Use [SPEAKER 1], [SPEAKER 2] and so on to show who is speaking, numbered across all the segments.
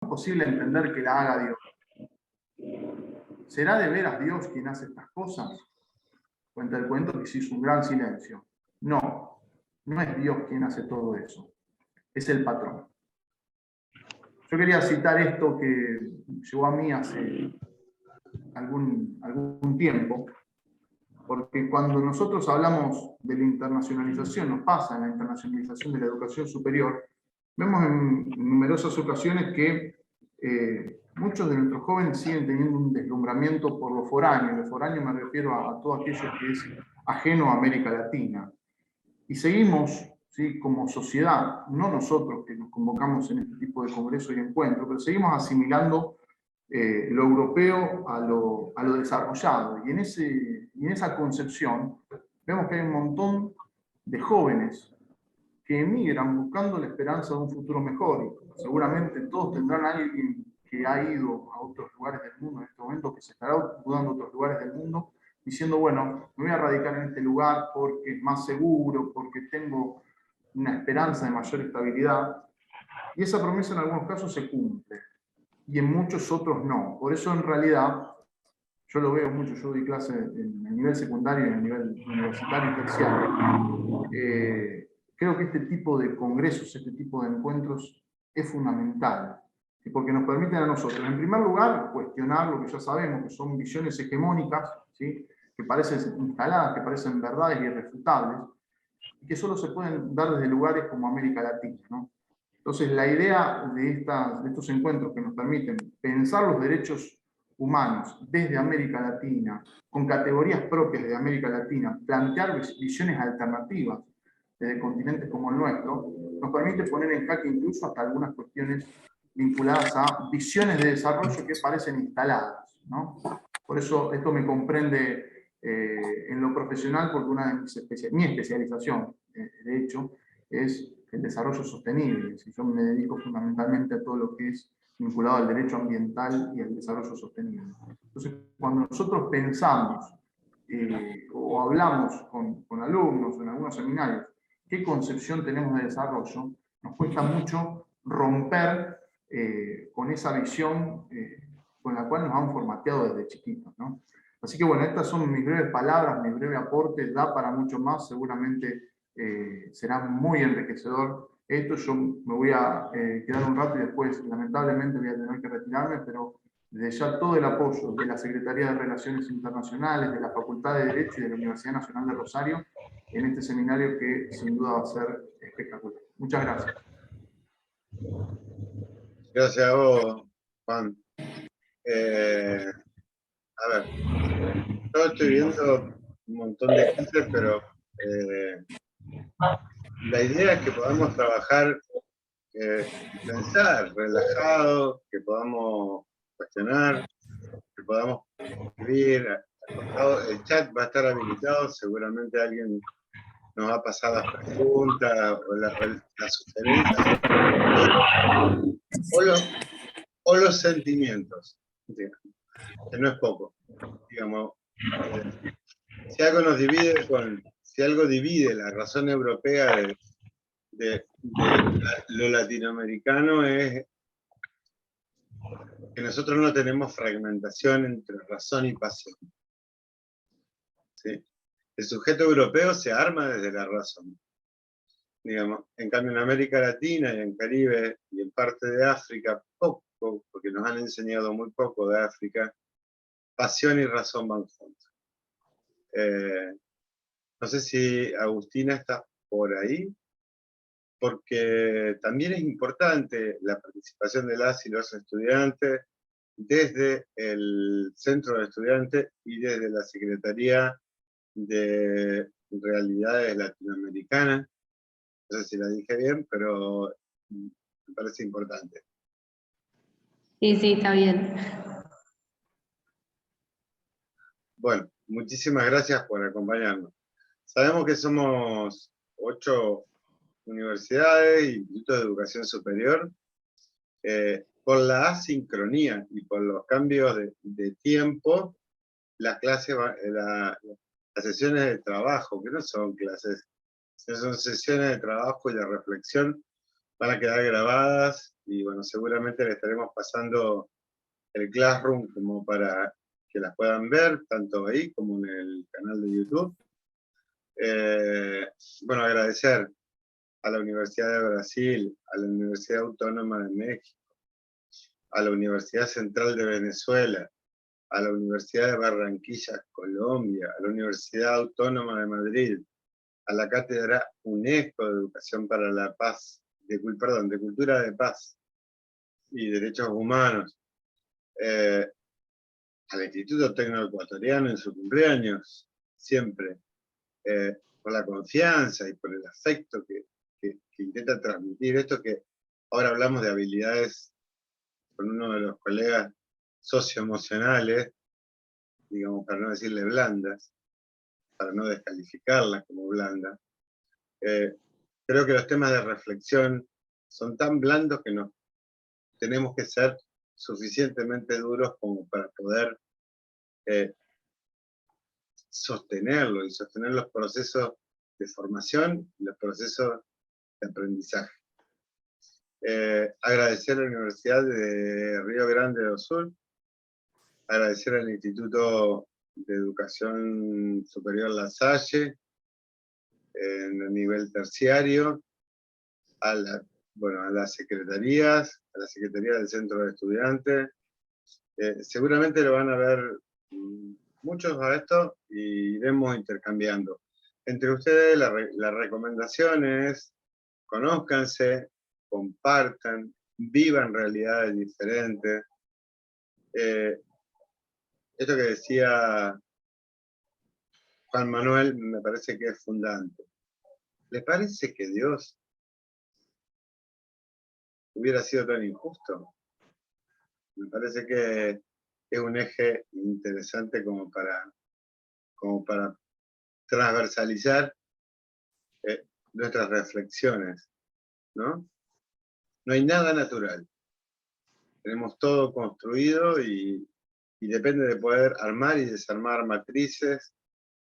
[SPEAKER 1] posible entender que la haga Dios? ¿Será de veras Dios quien hace estas cosas? Cuenta el cuento que se hizo un gran silencio. No, no es Dios quien hace todo eso, es el patrón. Yo quería citar esto que llegó a mí hace algún tiempo, porque cuando nosotros hablamos de la internacionalización, nos pasa en la internacionalización de la educación superior, vemos en numerosas ocasiones que muchos de nuestros jóvenes siguen teniendo un deslumbramiento por lo foráneo. Lo foráneo me refiero a todo aquello que es ajeno a América Latina. Y seguimos, ¿sí?, como sociedad, no nosotros que nos convocamos en este tipo de congresos y encuentros, pero seguimos asimilando lo europeo a lo desarrollado. Y en esa concepción vemos que hay un montón de jóvenes que emigran buscando la esperanza de un futuro mejor. Y seguramente todos tendrán a alguien que ha ido a otros lugares del mundo en este momento, que se estará mudando a otros lugares del mundo, diciendo, bueno, me voy a radicar en este lugar porque es más seguro, porque tengo una esperanza de mayor estabilidad. Y esa promesa en algunos casos se cumple, y en muchos otros no. Por eso en realidad, yo lo veo mucho, yo doy clase en el nivel secundario y en el nivel universitario y terciario. Creo que este tipo de congresos, este tipo de encuentros es fundamental, porque nos permiten a nosotros, en primer lugar, cuestionar lo que ya sabemos, que son visiones hegemónicas, ¿sí?, que parecen instaladas, que parecen verdades irrefutables, y que solo se pueden dar desde lugares como América Latina, ¿no? Entonces, la idea de estos encuentros que nos permiten pensar los derechos humanos desde América Latina, con categorías propias de América Latina, plantear visiones alternativas desde continentes como el nuestro, nos permite poner en jaque incluso hasta algunas cuestiones vinculadas a visiones de desarrollo que parecen instaladas, ¿no? Por eso esto me comprende en lo profesional, porque mi especialización, de hecho, es el desarrollo sostenible. Yo me dedico fundamentalmente a todo lo que es vinculado al derecho ambiental y al desarrollo sostenible. Entonces, cuando nosotros pensamos o hablamos con alumnos en algunos seminarios qué concepción tenemos de desarrollo, nos cuesta mucho romper con esa visión con la cual nos han formateado desde chiquitos, ¿no? Así que bueno, estas son mis breves palabras, mi breve aporte, da para mucho más, seguramente será muy enriquecedor esto. Yo me voy a quedar un rato y después lamentablemente voy a tener que retirarme, pero desde ya todo el apoyo de la Secretaría de Relaciones Internacionales, de la Facultad de Derecho y de la Universidad Nacional de Rosario en este seminario que sin duda va a ser espectacular. Muchas gracias.
[SPEAKER 2] Gracias a vos, Juan. A ver, yo estoy viendo un montón de cosas, pero la idea es que podamos trabajar, pensar relajado, que podamos cuestionar, que podamos escribir. El chat va a estar habilitado, seguramente alguien nos va a pasar las preguntas o las sugerencias o los sentimientos, que no es poco. Digamos, si algo divide la razón europea de lo latinoamericano es que nosotros no tenemos fragmentación entre razón y pasión. ¿Sí? El sujeto europeo se arma desde la razón. Digamos, en cambio en América Latina y en Caribe y en parte de África, poco, porque nos han enseñado muy poco de África, pasión y razón van juntos. No sé si Agustina está por ahí, porque también es importante la participación de las y los estudiantes desde el Centro de Estudiantes y desde la Secretaría de Realidades Latinoamericanas. No sé si la dije bien, pero me parece importante.
[SPEAKER 3] Sí, está bien.
[SPEAKER 2] Bueno, muchísimas gracias por acompañarnos. Sabemos que somos 8 universidades y institutos de educación superior. Por la asincronía y por los cambios de tiempo, las clases, las sesiones de trabajo, que no son clases, son sesiones de trabajo y de reflexión, van a quedar grabadas y bueno, seguramente le estaremos pasando el Classroom como para que las puedan ver, tanto ahí como en el canal de YouTube. Bueno, agradecer a la Universidad de Brasil, a la Universidad Autónoma de México, a la Universidad Central de Venezuela, a la Universidad de Barranquilla, Colombia, a la Universidad Autónoma de Madrid, a la Cátedra UNESCO de Educación para la Paz, de Cultura de Paz y Derechos Humanos, al Instituto Tecnoecuatoriano en su cumpleaños, siempre, por la confianza y por el afecto que intenta transmitir. Esto que ahora hablamos de habilidades con uno de los colegas socioemocionales, digamos, para no decirle blandas, para no descalificarlas como blandas. Creo que los temas de reflexión son tan blandos que nos tenemos que ser suficientemente duros como para poder sostenerlo y sostener los procesos de formación y los procesos de aprendizaje. Agradecer a la Universidad de Río Grande do Sul, agradecer al Instituto de Educación Superior La Salle, en el nivel terciario, a las secretarías, a la Secretaría del Centro de Estudiantes. Seguramente lo van a ver muchos a esto y iremos intercambiando. Entre ustedes la recomendación es conózcanse, compartan, vivan realidades diferentes. Esto que decía Juan Manuel me parece que es fundante. ¿Le parece que Dios hubiera sido tan injusto? Me parece que es un eje interesante como para transversalizar nuestras reflexiones, ¿no? No hay nada natural. Tenemos todo construido y depende de poder armar y desarmar matrices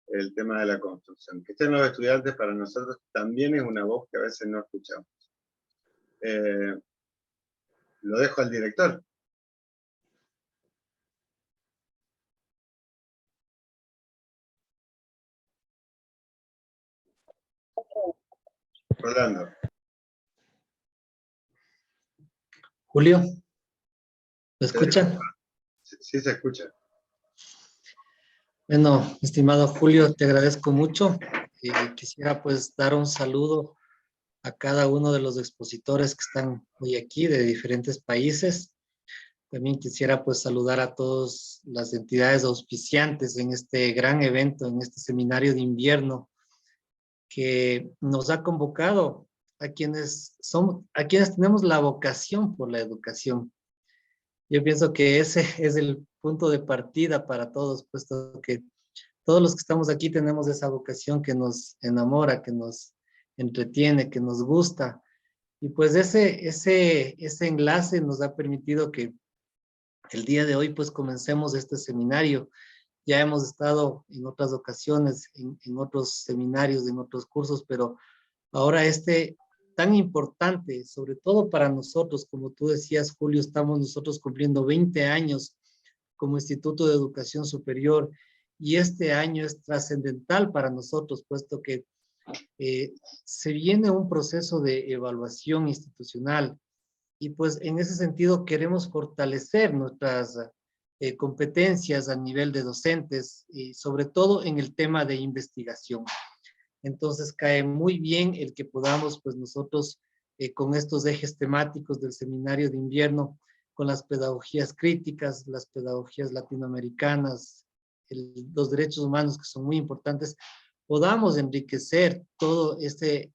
[SPEAKER 2] el tema de la construcción. Que estén los estudiantes para nosotros también es una voz que a veces no escuchamos. Lo dejo al director. Rolando.
[SPEAKER 4] Julio, ¿me escuchan?
[SPEAKER 2] Sí, se escucha.
[SPEAKER 4] Bueno, estimado Julio, te agradezco mucho. Quisiera pues dar un saludo a cada uno de los expositores que están hoy aquí de diferentes países. También quisiera pues saludar a todas las entidades auspiciantes en este gran evento, en este seminario de invierno que nos ha convocado a quienes tenemos la vocación por la educación. Yo pienso que ese es el punto de partida para todos, puesto que todos los que estamos aquí tenemos esa vocación que nos enamora, que nos entretiene, que nos gusta. Y pues ese enlace nos ha permitido que el día de hoy pues comencemos este seminario. Ya hemos estado en otras ocasiones, en otros seminarios, en otros cursos, pero ahora tan importante, sobre todo para nosotros, como tú decías, Julio, estamos nosotros cumpliendo 20 años como Instituto de Educación Superior y este año es trascendental para nosotros, puesto que se viene un proceso de evaluación institucional y pues en ese sentido queremos fortalecer nuestras competencias a nivel de docentes y sobre todo en el tema de investigación. Entonces cae muy bien el que podamos, pues nosotros, con estos ejes temáticos del seminario de invierno, con las pedagogías críticas, las pedagogías latinoamericanas, los derechos humanos que son muy importantes, podamos enriquecer todo este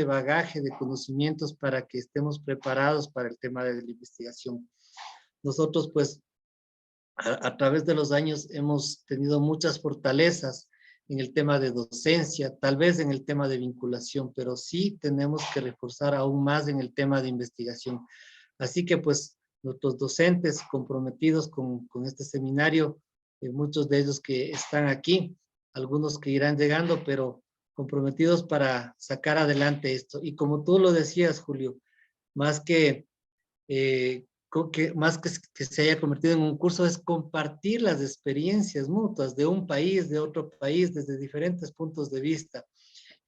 [SPEAKER 4] bagaje de conocimientos para que estemos preparados para el tema de la investigación. Nosotros, pues, a través de los años hemos tenido muchas fortalezas en el tema de docencia, tal vez en el tema de vinculación, pero sí tenemos que reforzar aún más en el tema de investigación. Así que pues nuestros docentes comprometidos con este seminario, muchos de ellos que están aquí, algunos que irán llegando, pero comprometidos para sacar adelante esto. Y como tú lo decías, Julio, más que que más que se haya convertido en un curso, es compartir las experiencias mutuas de un país, de otro país, desde diferentes puntos de vista.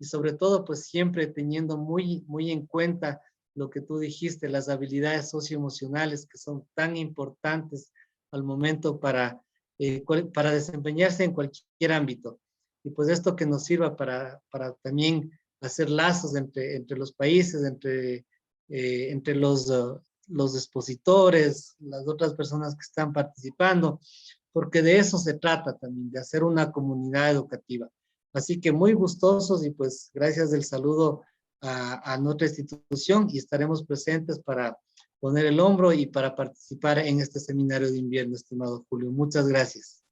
[SPEAKER 4] Y sobre todo, pues siempre teniendo muy en cuenta lo que tú dijiste, las habilidades socioemocionales que son tan importantes al momento para desempeñarse en cualquier ámbito. Y pues esto que nos sirva para también hacer lazos entre los países, entre los expositores, las otras personas que están participando, porque de eso se trata también, de hacer una comunidad educativa. Así que muy gustosos y pues gracias del saludo a nuestra institución y estaremos presentes para poner el hombro y para participar en este seminario de invierno, estimado Julio. Muchas gracias.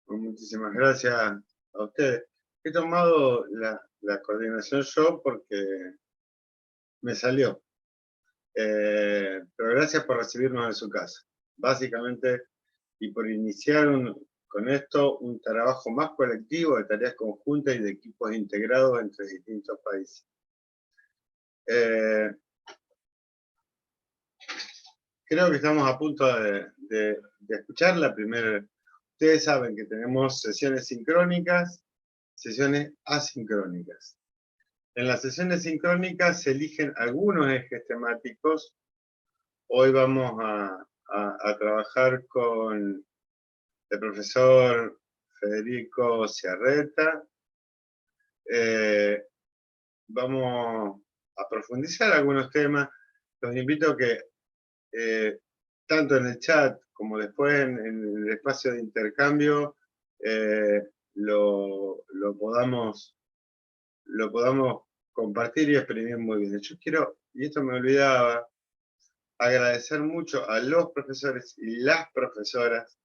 [SPEAKER 2] Muchísimas gracias a ustedes. He tomado la coordinación yo porque me salió. Pero gracias por recibirnos en su casa. Básicamente, y por iniciar con esto un trabajo más colectivo de tareas conjuntas y de equipos integrados entre distintos países. Creo que estamos a punto de escuchar la primera. Ustedes saben que tenemos sesiones sincrónicas, sesiones asincrónicas. En las sesiones sincrónicas se eligen algunos ejes temáticos. Hoy vamos a trabajar con el profesor Federico Ciarreta. Vamos a profundizar algunos temas. Los invito a que tanto en el chat como después en el espacio de intercambio lo podamos compartir y exprimir muy bien. Yo quiero, y esto me olvidaba, agradecer mucho a los profesores y las profesoras,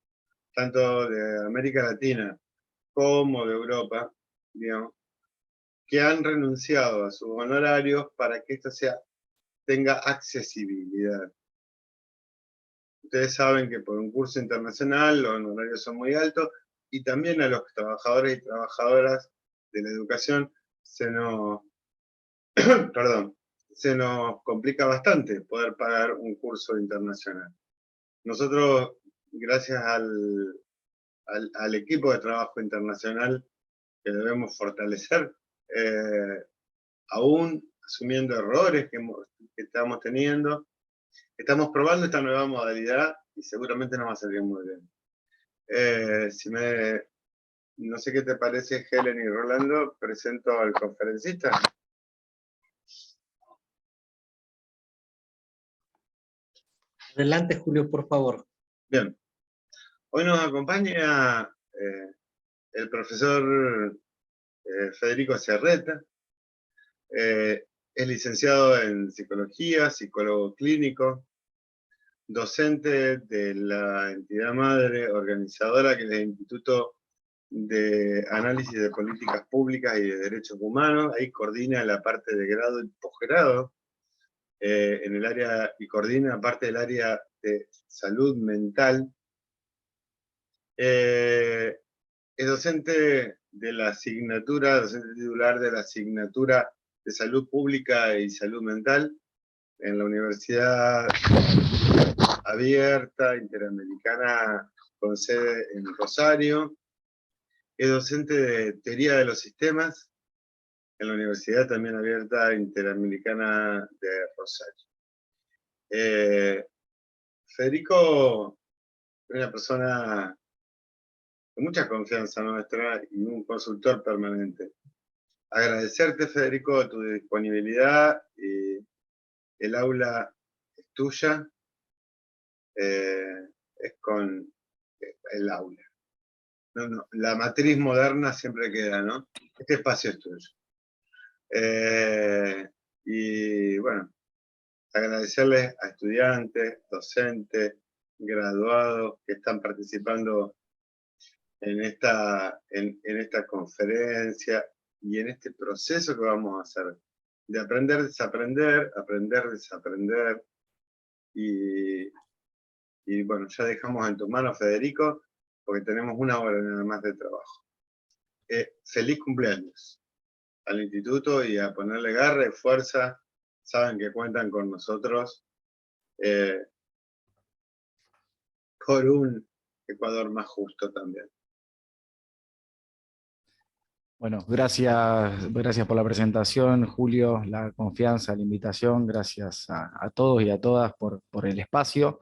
[SPEAKER 2] tanto de América Latina como de Europa, digamos, que han renunciado a sus honorarios para que esto tenga accesibilidad. Ustedes saben que por un curso internacional los honorarios son muy altos y también a los trabajadores y trabajadoras de la educación se nos complica bastante poder pagar un curso internacional. Nosotros, gracias al equipo de trabajo internacional que debemos fortalecer, aún asumiendo errores que estamos teniendo, estamos probando esta nueva modalidad y seguramente nos va a salir muy bien. No sé qué te parece, Helen y Rolando, presento al conferencista.
[SPEAKER 4] Adelante, Julio, por favor.
[SPEAKER 2] Bien. Hoy nos acompaña el profesor Federico Ciarreta. Es licenciado en psicología, psicólogo clínico, docente de la entidad madre organizadora que es el Instituto de Análisis de Políticas Públicas y de Derechos Humanos. Ahí coordina la parte de grado y posgrado en el área, y coordina parte del área de salud mental. Es docente de la asignatura, docente titular de la asignatura de Salud Pública y Salud Mental en la Universidad Abierta Interamericana con sede en Rosario. Es docente de Teoría de los Sistemas en la Universidad también Abierta Interamericana de Rosario. Federico es una persona de mucha confianza nuestra y un consultor permanente. Agradecerte, Federico, tu disponibilidad. El aula es tuya. Es con el aula. No, la matriz moderna siempre queda, ¿no? Este espacio es tuyo. Y bueno, agradecerles a estudiantes, docentes, graduados que están participando en esta conferencia y en este proceso que vamos a hacer, de aprender, desaprender, aprender, desaprender. Y bueno, ya dejamos en tus manos, Federico, porque tenemos una hora nada más de trabajo. Feliz cumpleaños al instituto y a ponerle garra y fuerza. Saben que cuentan con nosotros eh, por un Ecuador más justo también.
[SPEAKER 5] Bueno, gracias por la presentación, Julio, la confianza, la invitación, gracias a todos y a todas por el espacio.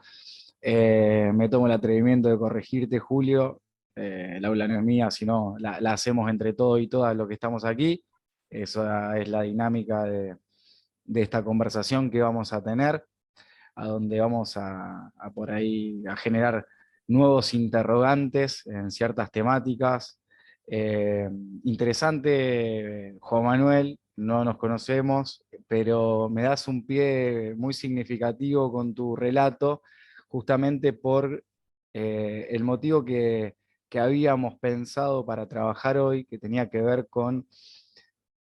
[SPEAKER 5] Me tomo el atrevimiento de corregirte, Julio, el aula no es mía, sino la hacemos entre todos y todas los que estamos aquí. Esa es la dinámica de esta conversación que vamos a tener, a donde vamos a por ahí a generar nuevos interrogantes en ciertas temáticas. Interesante, Juan Manuel, no nos conocemos, pero me das un pie muy significativo con tu relato, justamente por el motivo que habíamos pensado para trabajar hoy, que tenía que ver con,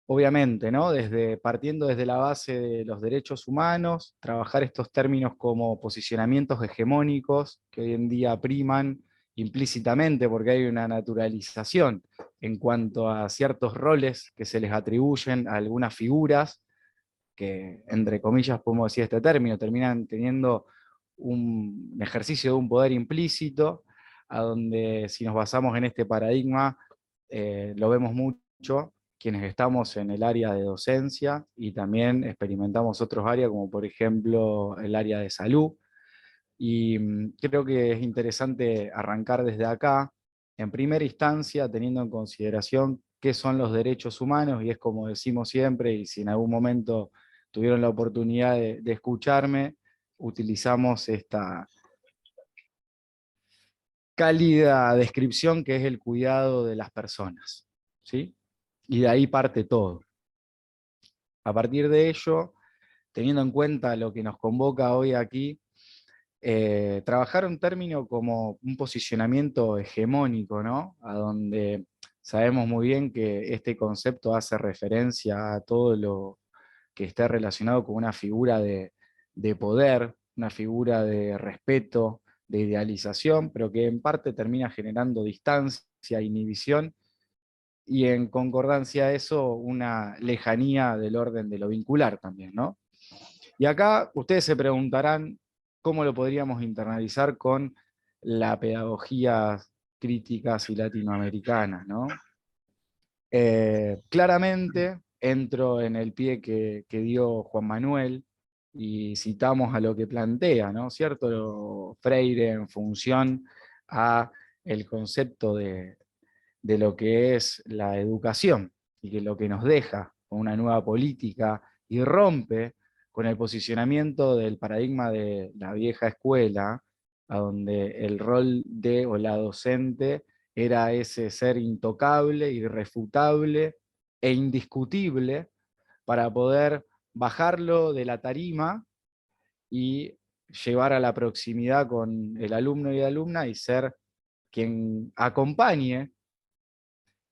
[SPEAKER 5] obviamente, ¿no? Partiendo desde la base de los derechos humanos, trabajar estos términos como posicionamientos hegemónicos que hoy en día priman implícitamente porque hay una naturalización en cuanto a ciertos roles que se les atribuyen a algunas figuras que, entre comillas, podemos decir este término, terminan teniendo un ejercicio de un poder implícito, a donde si nos basamos en este paradigma, lo vemos mucho quienes estamos en el área de docencia y también experimentamos otros áreas como por ejemplo el área de salud. Y creo que es interesante arrancar desde acá, en primera instancia teniendo en consideración qué son los derechos humanos, y es como decimos siempre, y si en algún momento tuvieron la oportunidad de escucharme, utilizamos esta cálida descripción que es el cuidado de las personas, ¿sí? Y de ahí parte todo. A partir de ello, teniendo en cuenta lo que nos convoca hoy aquí, trabajar un término como un posicionamiento hegemónico, ¿no? A donde sabemos muy bien que este concepto hace referencia a todo lo que esté relacionado con una figura de poder, una figura de respeto, de idealización, pero que en parte termina generando distancia, inhibición, y en concordancia a eso una lejanía del orden de lo vincular también, ¿no? Y acá ustedes se preguntarán cómo lo podríamos internalizar con la pedagogía críticas y latinoamericanas, ¿no? Claramente entro en el pie que dio Juan Manuel y citamos a lo que plantea, ¿no? ¿Cierto? Freire en función a el concepto de lo que es la educación y que lo que nos deja con una nueva política y rompe con el posicionamiento del paradigma de la vieja escuela, a donde el rol de o la docente era ese ser intocable, irrefutable e indiscutible para poder bajarlo de la tarima y llevar a la proximidad con el alumno y alumna y ser quien acompañe,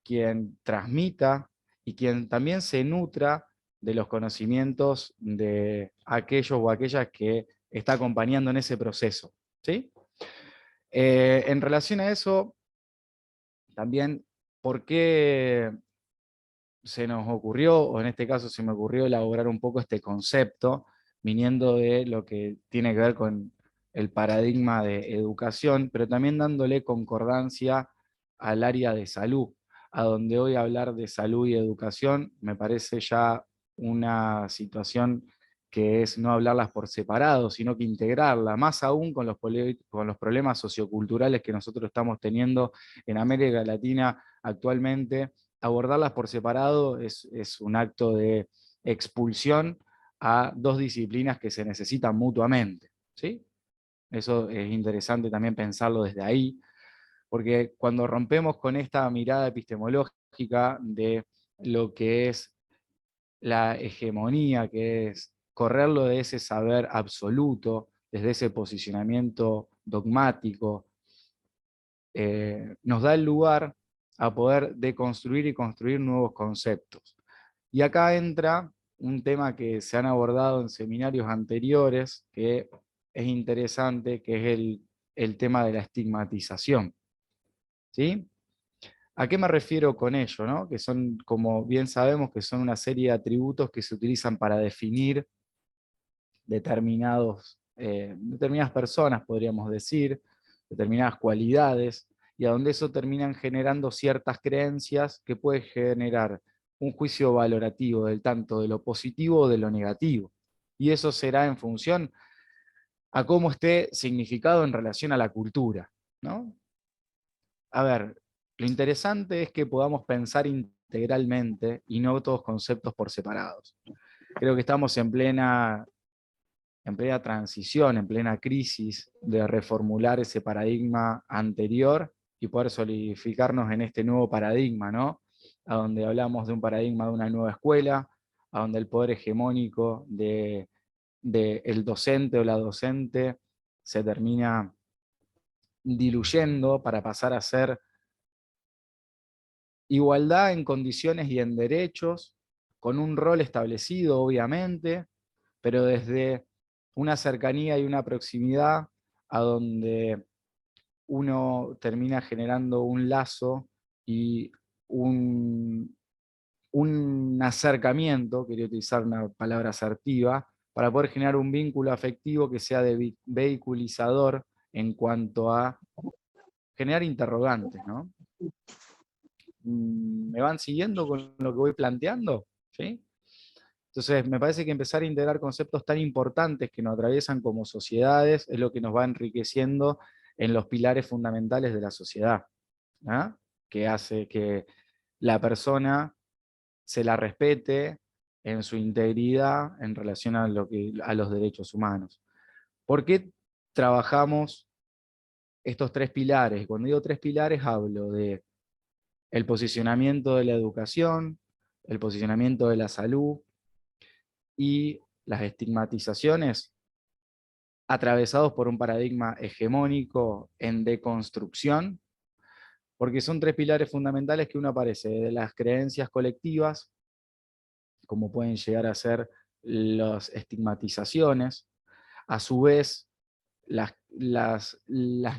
[SPEAKER 5] quien transmita y quien también se nutra de los conocimientos de aquellos o aquellas que está acompañando en ese proceso, ¿sí? En relación a eso, también, ¿por qué se nos ocurrió, o en este caso se me ocurrió elaborar un poco este concepto, viniendo de lo que tiene que ver con el paradigma de educación, pero también dándole concordancia al área de salud, a donde hoy hablar de salud y educación me parece ya una situación que es no hablarlas por separado, sino que integrarla, más aún con con los problemas socioculturales que nosotros estamos teniendo en América Latina actualmente. Abordarlas por separado es un acto de expulsión a dos disciplinas que se necesitan mutuamente, ¿sí? Eso es interesante también pensarlo desde ahí, porque cuando rompemos con esta mirada epistemológica de lo que es la hegemonía, que es correrlo de ese saber absoluto, desde ese posicionamiento dogmático, nos da el lugar a poder deconstruir y construir nuevos conceptos. Y acá entra un tema que se han abordado en seminarios anteriores, que es interesante, que es el tema de la estigmatización. ¿Sí? ¿A qué me refiero con ello? ¿No? Que son, como bien sabemos, que son una serie de atributos que se utilizan para definir determinados determinadas personas, podríamos decir, determinadas cualidades, y a donde eso terminan generando ciertas creencias que puede generar un juicio valorativo del tanto de lo positivo o de lo negativo. Y eso será en función a cómo esté significado en relación a la cultura, ¿no? A ver, lo interesante es que podamos pensar integralmente y no todos conceptos por separados. Creo que estamos en plena transición, en plena crisis de reformular ese paradigma anterior y poder solidificarnos en este nuevo paradigma, ¿no? A donde hablamos de un paradigma de una nueva escuela, a donde el poder hegemónico del docente o la docente se termina diluyendo para pasar a ser igualdad en condiciones y en derechos, con un rol establecido, obviamente, pero desde una cercanía y una proximidad a donde uno termina generando un lazo y un acercamiento, quería utilizar una palabra asertiva, para poder generar un vínculo afectivo que sea vehiculizador en cuanto a generar interrogantes, ¿no? ¿Me van siguiendo con lo que voy planteando? ¿Sí? Entonces, me parece que empezar a integrar conceptos tan importantes que nos atraviesan como sociedades es lo que nos va enriqueciendo en los pilares fundamentales de la sociedad, ¿ah? Que hace que la persona se la respete en su integridad en relación a los derechos humanos. ¿Por qué trabajamos estos tres pilares? Cuando digo tres pilares hablo de el posicionamiento de la educación, el posicionamiento de la salud y las estigmatizaciones atravesados por un paradigma hegemónico en deconstrucción, porque son tres pilares fundamentales que uno aparece de las creencias colectivas, como pueden llegar a ser las estigmatizaciones, a su vez las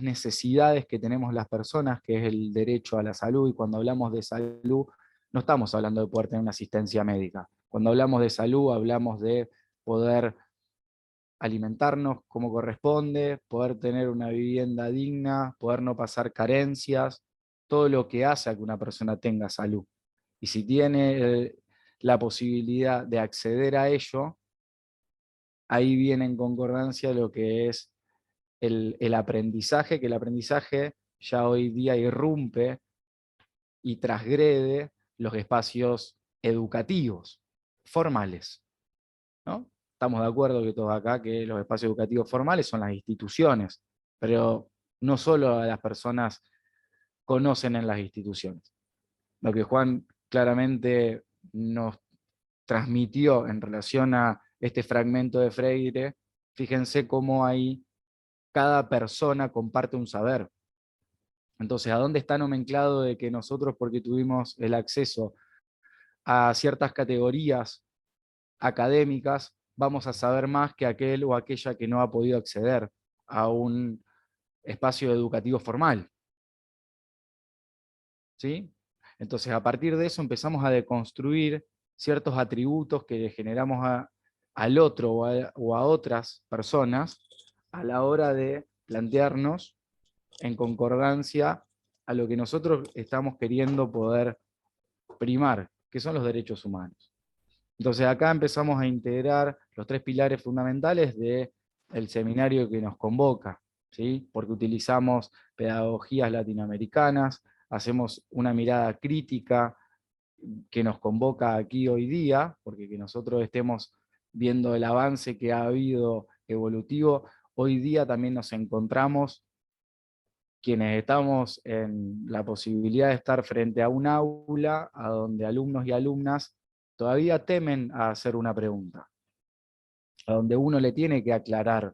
[SPEAKER 5] necesidades que tenemos las personas, que es el derecho a la salud, y cuando hablamos de salud no estamos hablando de poder tener una asistencia médica. Cuando hablamos de salud hablamos de poder alimentarnos como corresponde, poder tener una vivienda digna, poder no pasar carencias, todo lo que hace a que una persona tenga salud. Y si tiene la posibilidad de acceder a ello, ahí viene en concordancia lo que es el aprendizaje, que el aprendizaje ya hoy día irrumpe y transgrede los espacios educativos, formales, ¿no? Estamos de acuerdo que todos acá que los espacios educativos formales son las instituciones, pero no solo las personas conocen en las instituciones. Lo que Juan claramente nos transmitió en relación a este fragmento de Freire, fíjense cómo ahí cada persona comparte un saber. Entonces, ¿a dónde está nomenclado de que nosotros, porque tuvimos el acceso a ciertas categorías académicas, vamos a saber más que aquel o aquella que no ha podido acceder a un espacio educativo formal? ¿Sí? Entonces, a partir de eso empezamos a deconstruir ciertos atributos que le generamos al otro o a otras personas a la hora de plantearnos en concordancia a lo que nosotros estamos queriendo poder primar, que son los derechos humanos. Entonces acá empezamos a integrar los tres pilares fundamentales del seminario que nos convoca, ¿sí? Porque utilizamos pedagogías latinoamericanas, hacemos una mirada crítica que nos convoca aquí hoy día, porque que nosotros estemos viendo el avance que ha habido evolutivo, hoy día también nos encontramos quienes estamos en la posibilidad de estar frente a un aula a donde alumnos y alumnas todavía temen a hacer una pregunta, a donde uno le tiene que aclarar.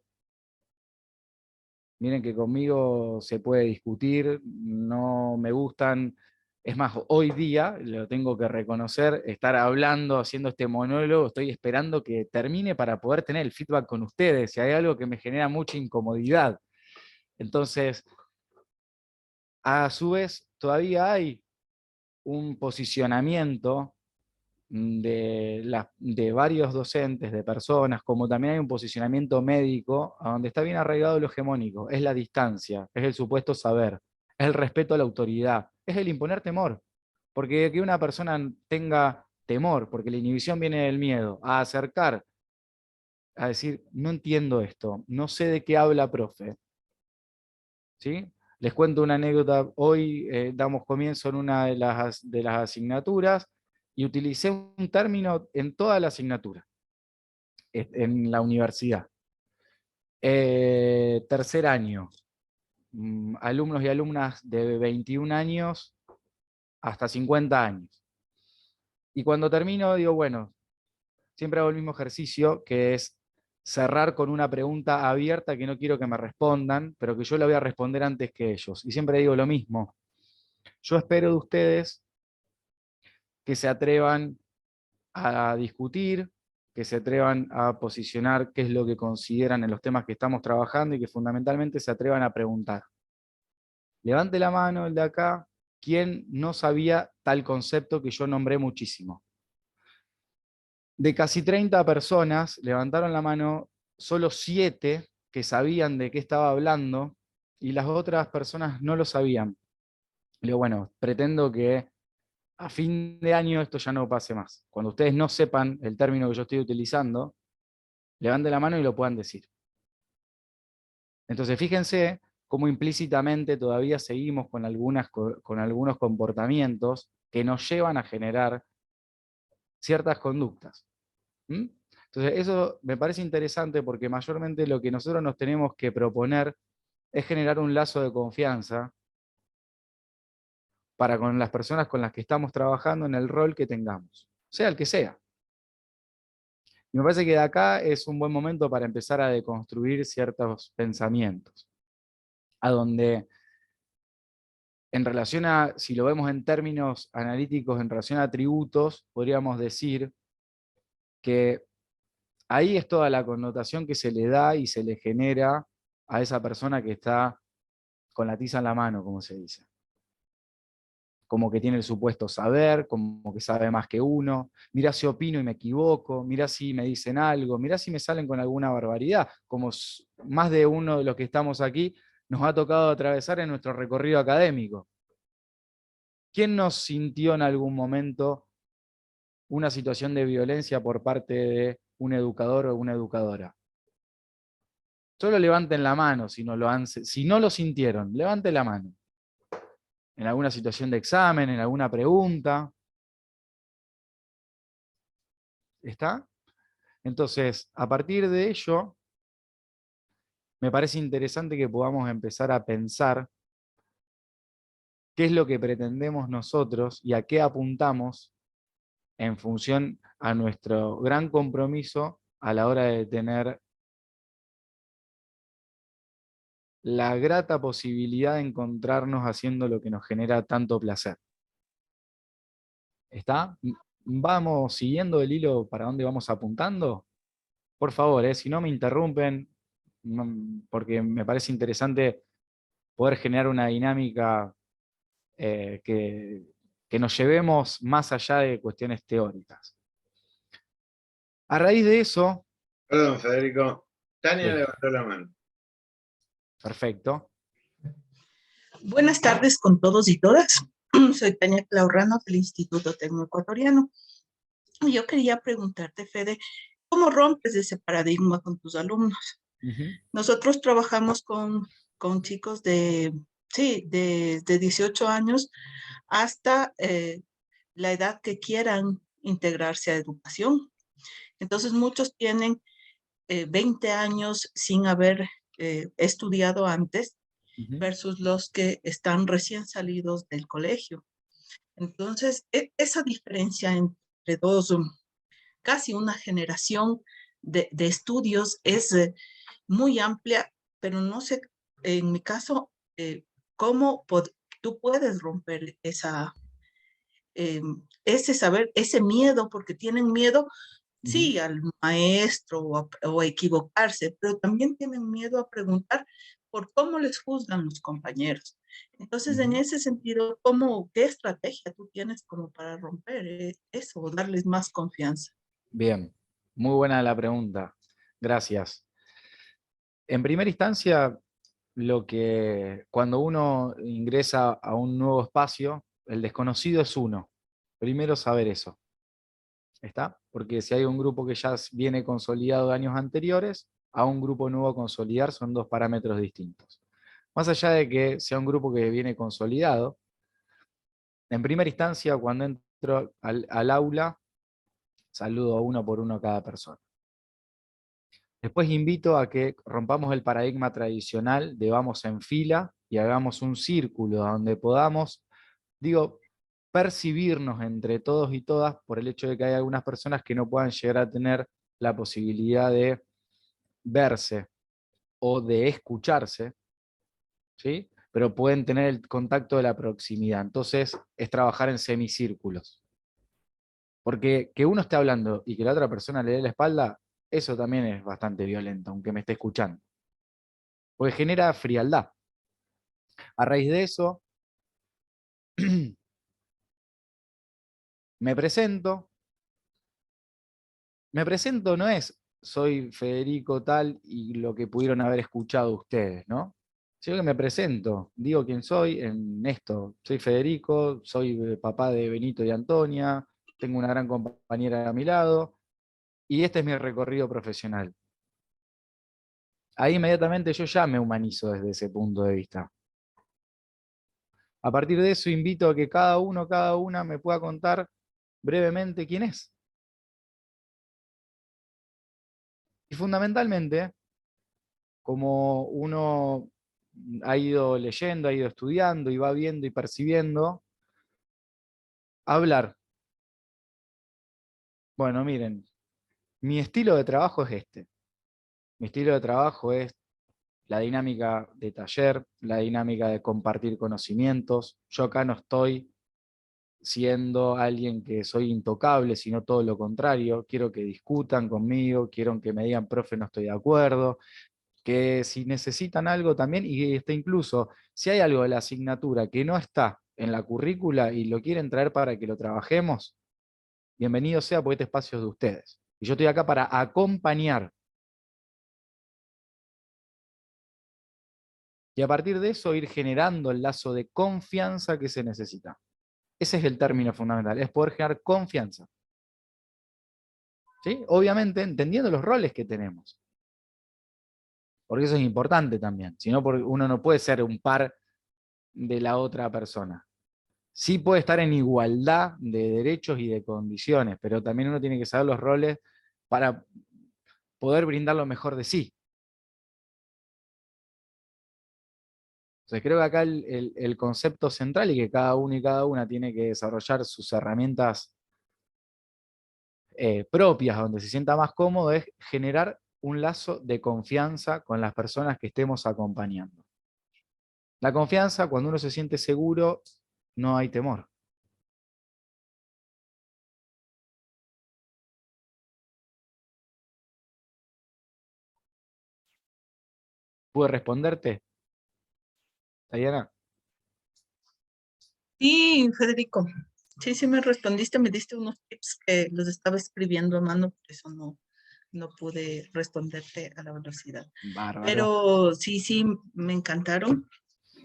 [SPEAKER 5] Miren que conmigo se puede discutir, no me gustan. Es más, hoy día, lo tengo que reconocer, estar hablando, haciendo este monólogo, estoy esperando que termine para poder tener el feedback con ustedes, si hay algo que me genera mucha incomodidad. Entonces, a su vez, todavía hay un posicionamiento de varios docentes, de personas, como también hay un posicionamiento médico, a donde está bien arraigado lo hegemónico, es la distancia, es el supuesto saber, es el respeto a la autoridad, es el imponer temor. Porque que una persona tenga temor, porque la inhibición viene del miedo, a acercar, a decir, no entiendo esto, no sé de qué habla profe. ¿Sí? Les cuento una anécdota. Hoy damos comienzo en una de las asignaturas y utilicé un término en toda la asignatura, en la universidad. Tercer año, alumnos y alumnas de 21 años hasta 50 años. Y cuando termino digo, bueno, siempre hago el mismo ejercicio, que es cerrar con una pregunta abierta que no quiero que me respondan, pero que yo la voy a responder antes que ellos. Y siempre digo lo mismo. Yo espero de ustedes que se atrevan a discutir, que se atrevan a posicionar qué es lo que consideran en los temas que estamos trabajando y que fundamentalmente se atrevan a preguntar. Levante la mano el de acá, ¿quién no sabía tal concepto que yo nombré muchísimo? De casi 30 personas, levantaron la mano solo 7 que sabían de qué estaba hablando y las otras personas no lo sabían. Le digo, bueno, pretendo que a fin de año esto ya no pase más. Cuando ustedes no sepan el término que yo estoy utilizando, levanten la mano y lo puedan decir. Entonces, fíjense cómo implícitamente todavía seguimos con algunos comportamientos que nos llevan a generar ciertas conductas. ¿Mm? Entonces, eso me parece interesante porque mayormente lo que nosotros nos tenemos que proponer es generar un lazo de confianza para con las personas con las que estamos trabajando en el rol que tengamos, sea el que sea. Y me parece que de acá es un buen momento para empezar a deconstruir ciertos pensamientos, a donde en relación a, si lo vemos en términos analíticos, en relación a atributos, podríamos decir que ahí es toda la connotación que se le da y se le genera a esa persona que está con la tiza en la mano, como se dice. Como que tiene el supuesto saber, como que sabe más que uno, mirá si opino y me equivoco, mirá si me dicen algo, mirá si me salen con alguna barbaridad, como más de uno de los que estamos aquí nos ha tocado atravesar en nuestro recorrido académico. ¿Quién nos sintió en algún momento una situación de violencia por parte de un educador o una educadora? Solo levanten la mano si no lo sintieron, levanten la mano. En alguna situación de examen, en alguna pregunta. ¿Está? Entonces, a partir de ello, me parece interesante que podamos empezar a pensar qué es lo que pretendemos nosotros y a qué apuntamos en función a nuestro gran compromiso a la hora de tener la grata posibilidad de encontrarnos haciendo lo que nos genera tanto placer. ¿Está? ¿Vamos siguiendo el hilo para dónde vamos apuntando? Por favor, si no me interrumpen, porque me parece interesante poder generar una dinámica que nos llevemos más allá de cuestiones teóricas. A raíz de eso...
[SPEAKER 2] Perdón, Federico. Tania
[SPEAKER 5] Sí.
[SPEAKER 2] levantó la mano.
[SPEAKER 5] Perfecto.
[SPEAKER 6] Buenas tardes con todos y todas. Soy Tania Claurrano del Instituto Tecnoecuatoriano. Yo quería preguntarte, Fede, ¿cómo rompes ese paradigma con tus alumnos? Nosotros trabajamos con chicos de 18 años hasta la edad que quieran integrarse a educación. Entonces muchos tienen 20 años sin haber estudiado antes, versus los que están recién salidos del colegio. Entonces, esa diferencia entre dos, casi una generación de estudios es muy amplia, pero no sé, en mi caso, cómo tú puedes romper ese saber, ese miedo, porque tienen miedo, sí, al maestro o a equivocarse, pero también tienen miedo a preguntar por cómo les juzgan los compañeros. Entonces, en ese sentido, ¿qué estrategia tú tienes como para romper eso, o darles más confianza?
[SPEAKER 5] Bien, muy buena la pregunta. Gracias. En primera instancia, cuando uno ingresa a un nuevo espacio, el desconocido es uno. Primero saber eso. ¿Está? Porque si hay un grupo que ya viene consolidado de años anteriores, a un grupo nuevo a consolidar son dos parámetros distintos. Más allá de que sea un grupo que viene consolidado, en primera instancia, cuando entro al aula, saludo uno por uno a cada persona. Después invito a que rompamos el paradigma tradicional de vamos en fila y hagamos un círculo donde podamos, percibirnos entre todos y todas, por el hecho de que hay algunas personas que no puedan llegar a tener la posibilidad de verse o de escucharse, ¿sí? Pero pueden tener el contacto de la proximidad. Entonces es trabajar en semicírculos. Porque que uno esté hablando y que la otra persona le dé la espalda, eso también es bastante violento, aunque me esté escuchando. Porque genera frialdad. A raíz de eso, me presento. Me presento no es soy Federico tal y lo que pudieron haber escuchado ustedes, ¿no? Sino que me presento, digo quién soy en esto. Soy Federico, soy papá de Benito y Antonia, tengo una gran compañera a mi lado y este es mi recorrido profesional. Ahí inmediatamente yo ya me humanizo desde ese punto de vista. A partir de eso invito a que cada uno, cada una me pueda contar brevemente quién es. Y fundamentalmente, como uno ha ido leyendo, ha ido estudiando y va viendo y percibiendo, hablar. Bueno, miren, mi estilo de trabajo es este. Mi estilo de trabajo es la dinámica de taller, la dinámica de compartir conocimientos. Yo acá no estoy siendo alguien que soy intocable, sino todo lo contrario. Quiero que discutan conmigo, quiero que me digan, profe, no estoy de acuerdo, que si necesitan algo también, y incluso si hay algo de la asignatura que no está en la currícula y lo quieren traer para que lo trabajemos, bienvenido sea, porque este espacio es de ustedes. Y yo estoy acá para acompañar. Y a partir de eso ir generando el lazo de confianza que se necesita. Ese es el término fundamental, es poder generar confianza. ¿Sí? Obviamente entendiendo los roles que tenemos. Porque eso es importante también. Si no, uno no puede ser un par de la otra persona. Sí puede estar en igualdad de derechos y de condiciones, pero también uno tiene que saber los roles para poder brindar lo mejor de sí. Entonces creo que acá el concepto central y que cada uno y cada una tiene que desarrollar sus herramientas propias, donde se sienta más cómodo, es generar un lazo de confianza con las personas que estemos acompañando. La confianza, cuando uno se siente seguro, no hay temor. ¿Pude responderte, Diana?
[SPEAKER 6] Sí, Federico. Sí, me respondiste, me diste unos tips que los estaba escribiendo a mano, por eso no pude responderte a la velocidad.
[SPEAKER 5] Bárbaro.
[SPEAKER 6] Pero sí, me encantaron.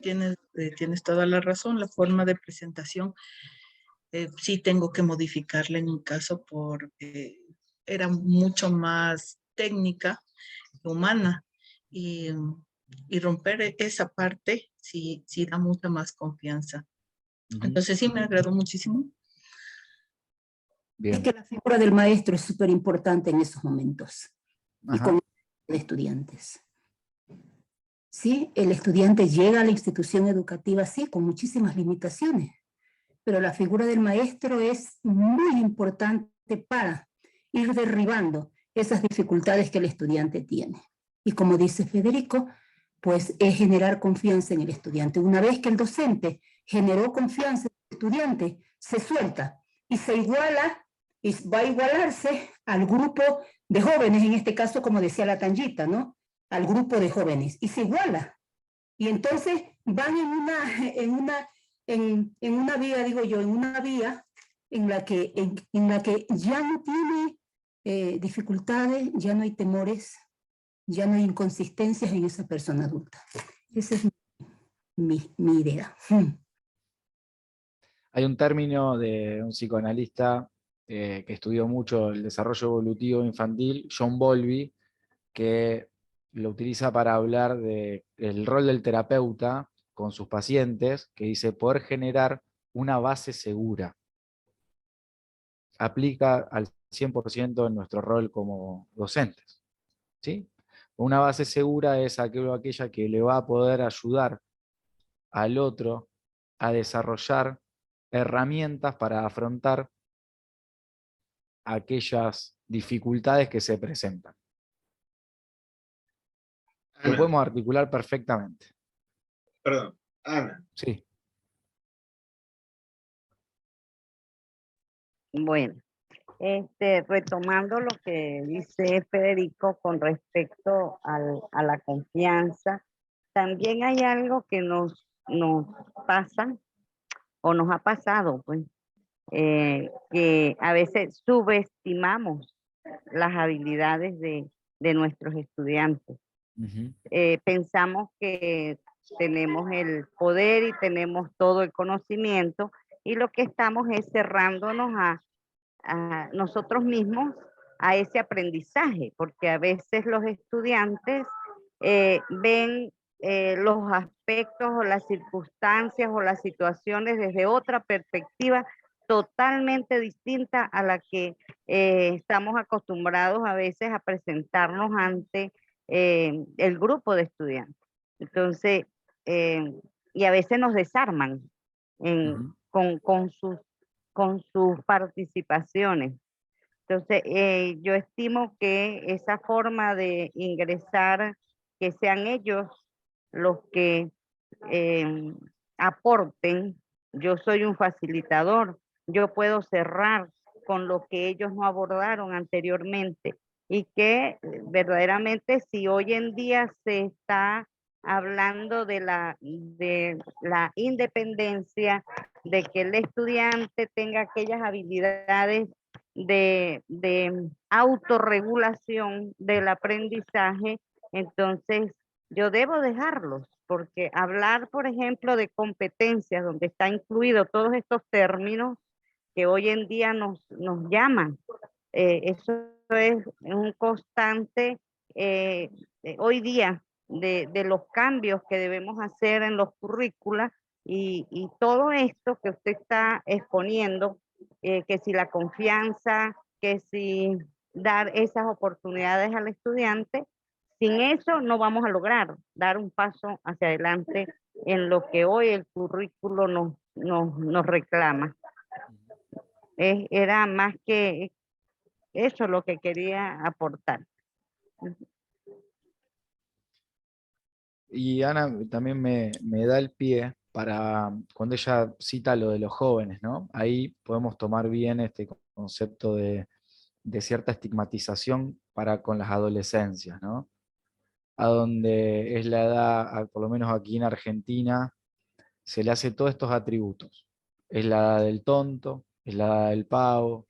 [SPEAKER 6] Tienes toda la razón, la forma de presentación. Sí tengo que modificarla en mi caso porque era mucho más técnica, humana, y romper esa parte sí da mucha más confianza. Entonces sí me agradó muchísimo.
[SPEAKER 5] Bien.
[SPEAKER 7] Es que la figura del maestro es súper importante en esos momentos.
[SPEAKER 5] Ajá.
[SPEAKER 7] Y con los estudiantes. Sí, el estudiante llega a la institución educativa, sí, con muchísimas limitaciones, pero la figura del maestro es muy importante para ir derribando esas dificultades que el estudiante tiene. Y como dice Federico, pues es generar confianza en el estudiante. Una vez que el docente generó confianza en el estudiante, se suelta y se iguala, y va a igualarse al grupo de jóvenes, en este caso, como decía la Tangita, ¿no? Al grupo de jóvenes, y se iguala, Y entonces van en una vía, digo yo, en una vía en la que ya no tiene dificultades, ya no hay temores, ya no hay inconsistencias en esa persona adulta. Esa es mi idea.
[SPEAKER 5] Hay un término de un psicoanalista que estudió mucho el desarrollo evolutivo infantil, John Bowlby, que lo utiliza para hablar del rol del terapeuta con sus pacientes, que dice poder generar una base segura. Aplica al 100% en nuestro rol como docentes, ¿sí? Una base segura es aquella que le va a poder ayudar al otro a desarrollar herramientas para afrontar aquellas dificultades que se presentan. Lo
[SPEAKER 2] Ana,
[SPEAKER 5] podemos articular perfectamente.
[SPEAKER 2] perdón, Ana.
[SPEAKER 5] Sí.
[SPEAKER 8] Bueno, retomando lo que dice Federico con respecto a la confianza, también hay algo que nos pasa o nos ha pasado, pues, que a veces subestimamos las habilidades de nuestros estudiantes.
[SPEAKER 5] Uh-huh.
[SPEAKER 8] Pensamos que tenemos el poder y tenemos todo el conocimiento y lo que estamos es cerrándonos a nosotros mismos a ese aprendizaje, porque a veces los estudiantes ven los aspectos o las circunstancias o las situaciones desde otra perspectiva totalmente distinta a la que estamos acostumbrados a veces a presentarnos ante el grupo de estudiantes. Entonces, y a veces nos desarman
[SPEAKER 5] Uh-huh.
[SPEAKER 8] con sus participaciones. Entonces, yo estimo que esa forma de ingresar, que sean ellos los que aporten, yo soy un facilitador, yo puedo cerrar con lo que ellos no abordaron anteriormente y que verdaderamente si hoy en día se está hablando de la independencia, de que el estudiante tenga aquellas habilidades de autorregulación del aprendizaje, entonces yo debo dejarlos, porque hablar, por ejemplo, de competencias, donde está incluido todos estos términos que hoy en día nos llaman, eso es un constante hoy día de los cambios que debemos hacer en los currículas y todo esto que usted está exponiendo, que si la confianza, que si dar esas oportunidades al estudiante, sin eso no vamos a lograr dar un paso hacia adelante en lo que hoy el currículo nos reclama. Era más que eso lo que quería aportar.
[SPEAKER 5] Y Ana también me da el pie para cuando ella cita lo de los jóvenes, ¿no? Ahí podemos tomar bien este concepto de cierta estigmatización para con las adolescencias, ¿no? A donde es la edad, por lo menos aquí en Argentina, se le hace todos estos atributos. Es la edad del tonto, es la edad del pavo,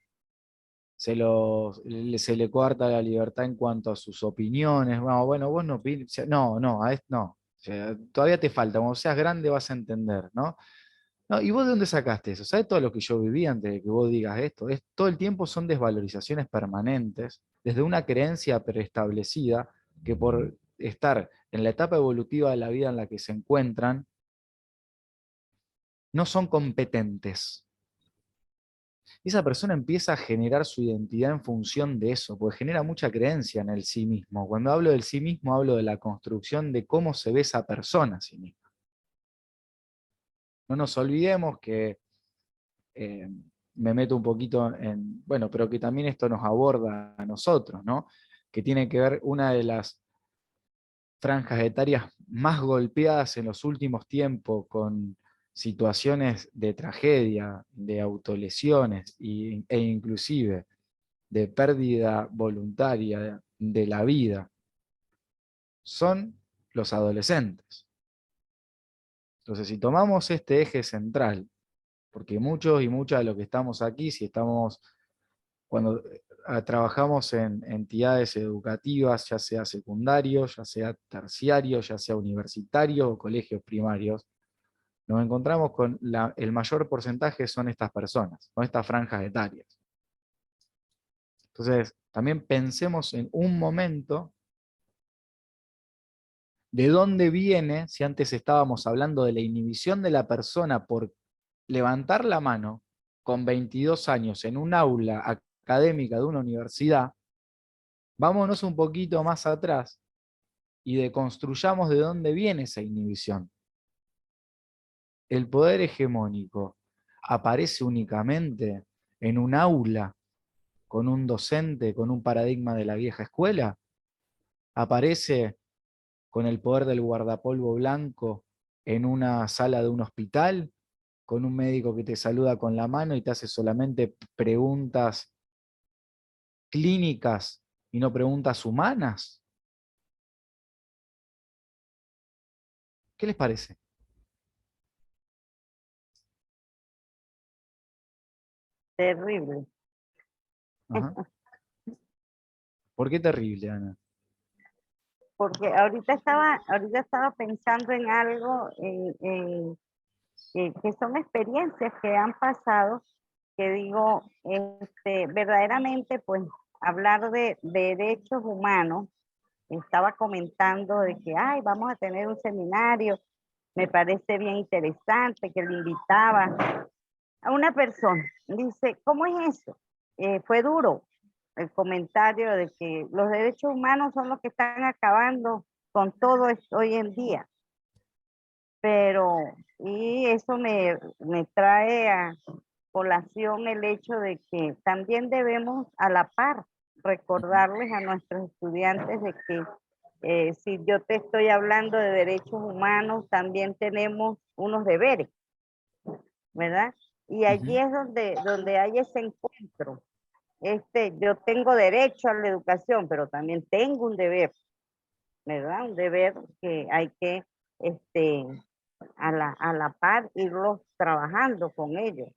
[SPEAKER 5] se le coarta la libertad en cuanto a sus opiniones. Bueno, vos no opines, no, no. O sea, todavía te falta, cuando seas grande vas a entender, ¿no? No, ¿y vos de dónde sacaste eso? ¿Sabes todo lo que yo viví antes de que vos digas esto? Todo el tiempo son desvalorizaciones permanentes, desde una creencia preestablecida que por estar en la etapa evolutiva de la vida en la que se encuentran, no son competentes. Esa persona empieza a generar su identidad en función de eso, porque genera mucha creencia en el sí mismo. Cuando hablo del sí mismo, hablo de la construcción de cómo se ve esa persona a sí misma. No nos olvidemos que, me meto un poquito en, bueno, pero que también esto nos aborda a nosotros, ¿no? Que tiene que ver una de las franjas etarias más golpeadas en los últimos tiempos con situaciones de tragedia, de autolesiones e inclusive de pérdida voluntaria de la vida, son los adolescentes. Entonces, si tomamos este eje central, porque muchos y muchas de los que estamos aquí, si estamos, cuando trabajamos en entidades educativas, ya sea secundarios, ya sea terciarios, ya sea universitarios o colegios primarios, nos encontramos con el mayor porcentaje son estas personas, son estas franjas etarias. Entonces, también pensemos en un momento de dónde viene, si antes estábamos hablando de la inhibición de la persona por levantar la mano con 22 años en un aula académica de una universidad, vámonos un poquito más atrás y deconstruyamos de dónde viene esa inhibición. El poder hegemónico aparece únicamente en un aula con un docente, con un paradigma de la vieja escuela. Aparece con el poder del guardapolvo blanco en una sala de un hospital, con un médico que te saluda con la mano y te hace solamente preguntas clínicas y no preguntas humanas. ¿Qué les parece?
[SPEAKER 8] Terrible.
[SPEAKER 5] Ajá. ¿Por qué terrible, Ana?
[SPEAKER 8] Porque ahorita estaba pensando en algo, que son experiencias que han pasado, que digo, verdaderamente, pues, hablar de derechos humanos, estaba comentando de que, ay, vamos a tener un seminario, me parece bien interesante, que le invitaba a una persona. Dice, ¿cómo es eso? Fue duro el comentario de que los derechos humanos son los que están acabando con todo esto hoy en día. Pero, y eso me trae a colación el hecho de que también debemos a la par recordarles a nuestros estudiantes de que si yo te estoy hablando de derechos humanos, también tenemos unos deberes, ¿verdad? Y allí es donde hay ese encuentro. Yo tengo derecho a la educación, pero también tengo un deber, ¿verdad? Un deber que hay que, a la par, irlos trabajando con ellos.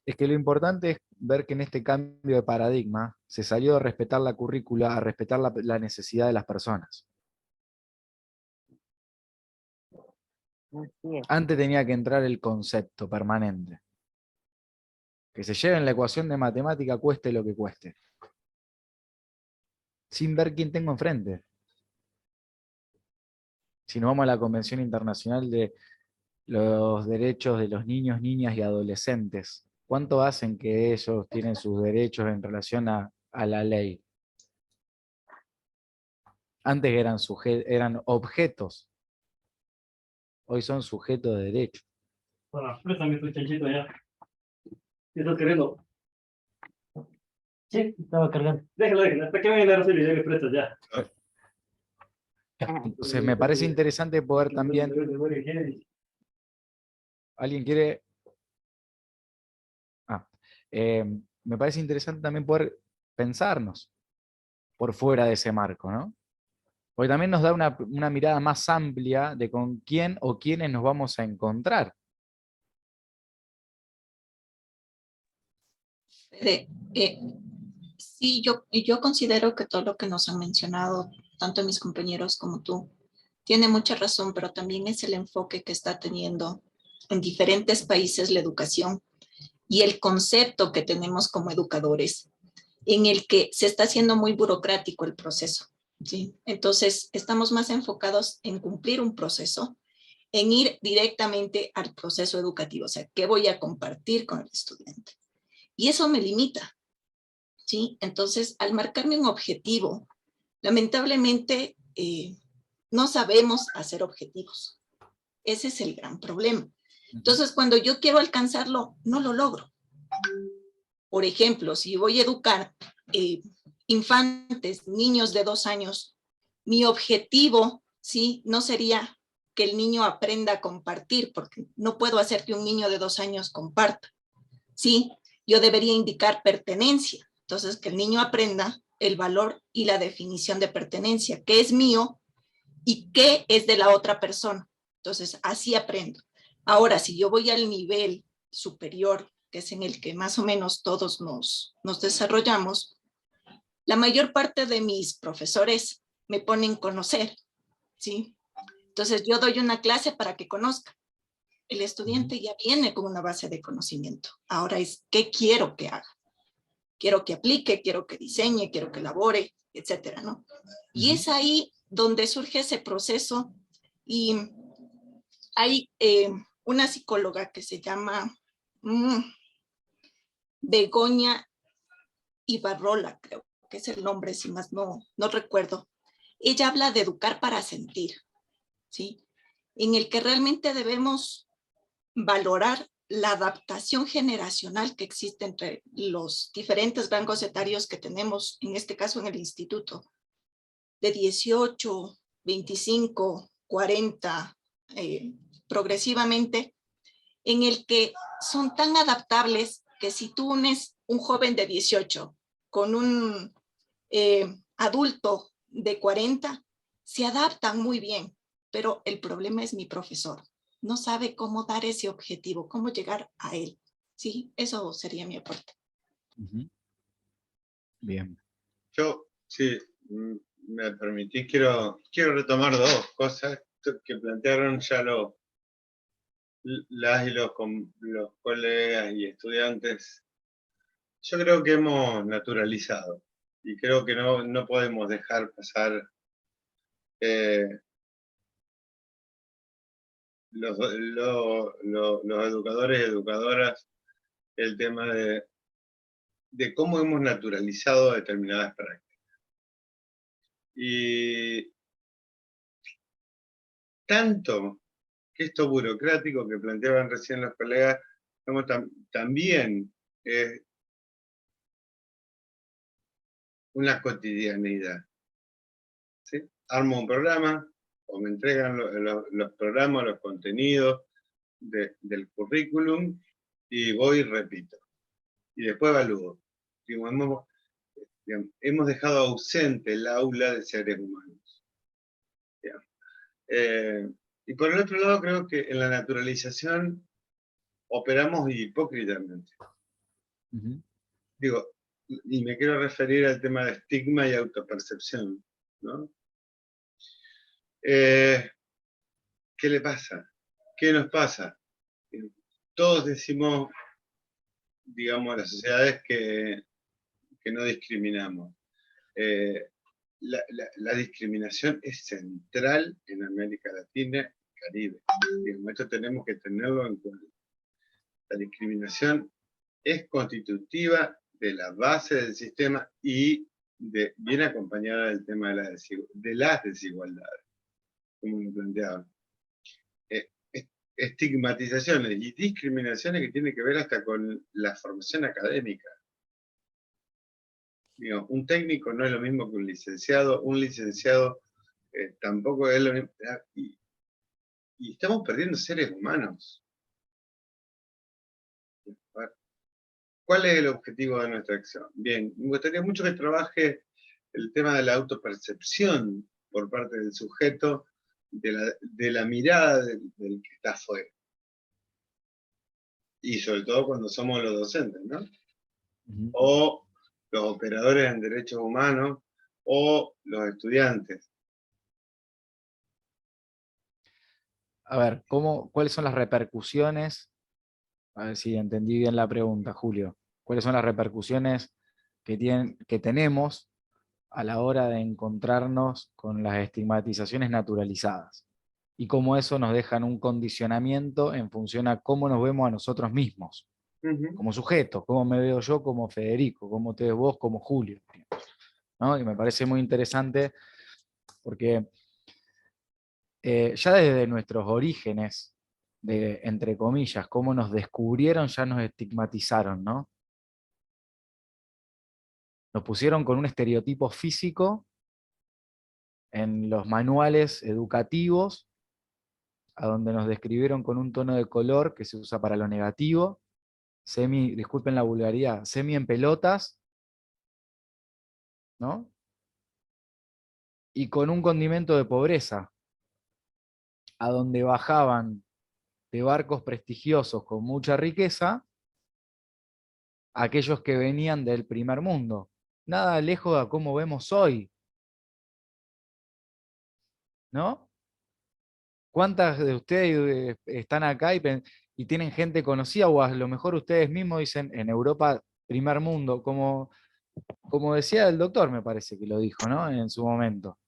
[SPEAKER 5] Es que lo importante es ver que en este cambio de paradigma se salió de respetar la currícula a respetar la necesidad de las personas.
[SPEAKER 8] Así es.
[SPEAKER 5] Antes tenía que entrar el concepto permanente. Que se lleve en la ecuación de matemática cueste lo que cueste. Sin ver quién tengo enfrente. Si nos vamos a la Convención Internacional de los Derechos de los Niños, Niñas y Adolescentes, ¿cuánto hacen que ellos tienen sus derechos en relación a la ley? Antes eran objetos, hoy son sujetos de derecho.
[SPEAKER 9] Bueno, préstame tu chanchito ya. ¿Qué estás queriendo? Sí, estaba cargando. Déjalo, hasta que venga a recibir, ya me prestas ya.
[SPEAKER 5] Entonces me parece interesante poder también... ¿Alguien quiere...? Me parece interesante también poder pensarnos por fuera de ese marco, ¿no? Porque también nos da una mirada más amplia de con quién o quiénes nos vamos a encontrar.
[SPEAKER 10] Sí, yo considero que todo lo que nos han mencionado, tanto mis compañeros como tú, tiene mucha razón, pero también es el enfoque que está teniendo en diferentes países la educación y el concepto que tenemos como educadores, en el que se está haciendo muy burocrático el proceso, ¿sí? Entonces, estamos más enfocados en cumplir un proceso, en ir directamente al proceso educativo, o sea, ¿qué voy a compartir con el estudiante? Y eso me limita, ¿sí? Entonces, al marcarme un objetivo, lamentablemente no sabemos hacer objetivos. Ese es el gran problema. Entonces, cuando yo quiero alcanzarlo, no lo logro. Por ejemplo, si voy a educar infantes, niños de 2 años, mi objetivo, ¿sí?, no sería que el niño aprenda a compartir, porque no puedo hacer que un niño de 2 años comparta, ¿sí? Yo debería indicar pertenencia. Entonces, que el niño aprenda el valor y la definición de pertenencia, qué es mío y qué es de la otra persona. Entonces, así aprendo. Ahora, si yo voy al nivel superior, que es en el que más o menos todos nos desarrollamos, la mayor parte de mis profesores me ponen conocer, ¿sí? Entonces yo doy una clase para que conozca. El estudiante ya viene con una base de conocimiento. Ahora es, ¿qué quiero que haga? Quiero que aplique, quiero que diseñe, quiero que elabore, etcétera, ¿no? Y es ahí donde surge ese proceso. Y hay una psicóloga que se llama Begoña Ibarrola, creo que es el nombre, si más no recuerdo. Ella habla de educar para sentir, ¿sí? En el que realmente debemos valorar la adaptación generacional que existe entre los diferentes rangos etarios que tenemos, en este caso en el instituto, de 18, 25, 40, progresivamente, en el que son tan adaptables que si tú unes un joven de 18 con un adulto de 40, se adaptan muy bien, pero el problema es mi profesor. No sabe cómo dar ese objetivo, cómo llegar a él. Sí, eso sería mi aporte.
[SPEAKER 5] Bien.
[SPEAKER 2] Yo, sí, me permitís, quiero retomar dos cosas que plantearon ya las y los colegas y estudiantes. Yo creo que hemos naturalizado y creo que no podemos dejar pasar los educadores y educadoras el tema de cómo hemos naturalizado determinadas prácticas. Y tanto que esto burocrático que planteaban recién los colegas, también es una cotidianidad. ¿Sí? Armo un programa, o me entregan los programas, los contenidos del currículum, y voy y repito. Y después evalúo. Hemos dejado ausente el aula de seres humanos. Y por el otro lado, creo que en la naturalización operamos hipócritamente. Digo, y me quiero referir al tema de estigma y autopercepción, ¿no? ¿Qué le pasa? ¿Qué nos pasa? Todos decimos, digamos, a las sociedades que no discriminamos. La discriminación es central en América Latina y Caribe. Digamos, esto tenemos que tenerlo en cuenta. La discriminación es constitutiva de la base del sistema y viene acompañada del tema de las desigualdades, como me planteaba. Estigmatizaciones y discriminaciones que tienen que ver hasta con la formación académica. Digo, un técnico no es lo mismo que un licenciado tampoco es lo mismo. Y estamos perdiendo seres humanos. ¿Cuál es el objetivo de nuestra acción? Bien, me gustaría mucho que trabaje el tema de la autopercepción por parte del sujeto, de la mirada del que está afuera. Y sobre todo cuando somos los docentes, ¿no? O los operadores en derechos humanos, o los estudiantes.
[SPEAKER 5] A ver, ¿cuáles son las repercusiones? A ver si entendí bien la pregunta, Julio. ¿Cuáles son las repercusiones que tenemos a la hora de encontrarnos con las estigmatizaciones naturalizadas? Y cómo eso nos deja en un condicionamiento en función a cómo nos vemos a nosotros mismos, como sujetos, cómo me veo yo como Federico, cómo te ves vos como Julio, ¿no? Y me parece muy interesante porque ya desde nuestros orígenes, entre comillas, cómo nos descubrieron, ya nos estigmatizaron, ¿no? Nos pusieron con un estereotipo físico en los manuales educativos, a donde nos describieron con un tono de color que se usa para lo negativo, disculpen la vulgaridad, semi en pelotas, ¿no? Y con un condimento de pobreza, a donde bajaban de barcos prestigiosos con mucha riqueza a aquellos que venían del primer mundo. Nada lejos de cómo vemos hoy, ¿no? ¿Cuántas de ustedes están acá y tienen gente conocida, o a lo mejor ustedes mismos dicen en Europa primer mundo, como decía el doctor, me parece que lo dijo, ¿no? En su momento.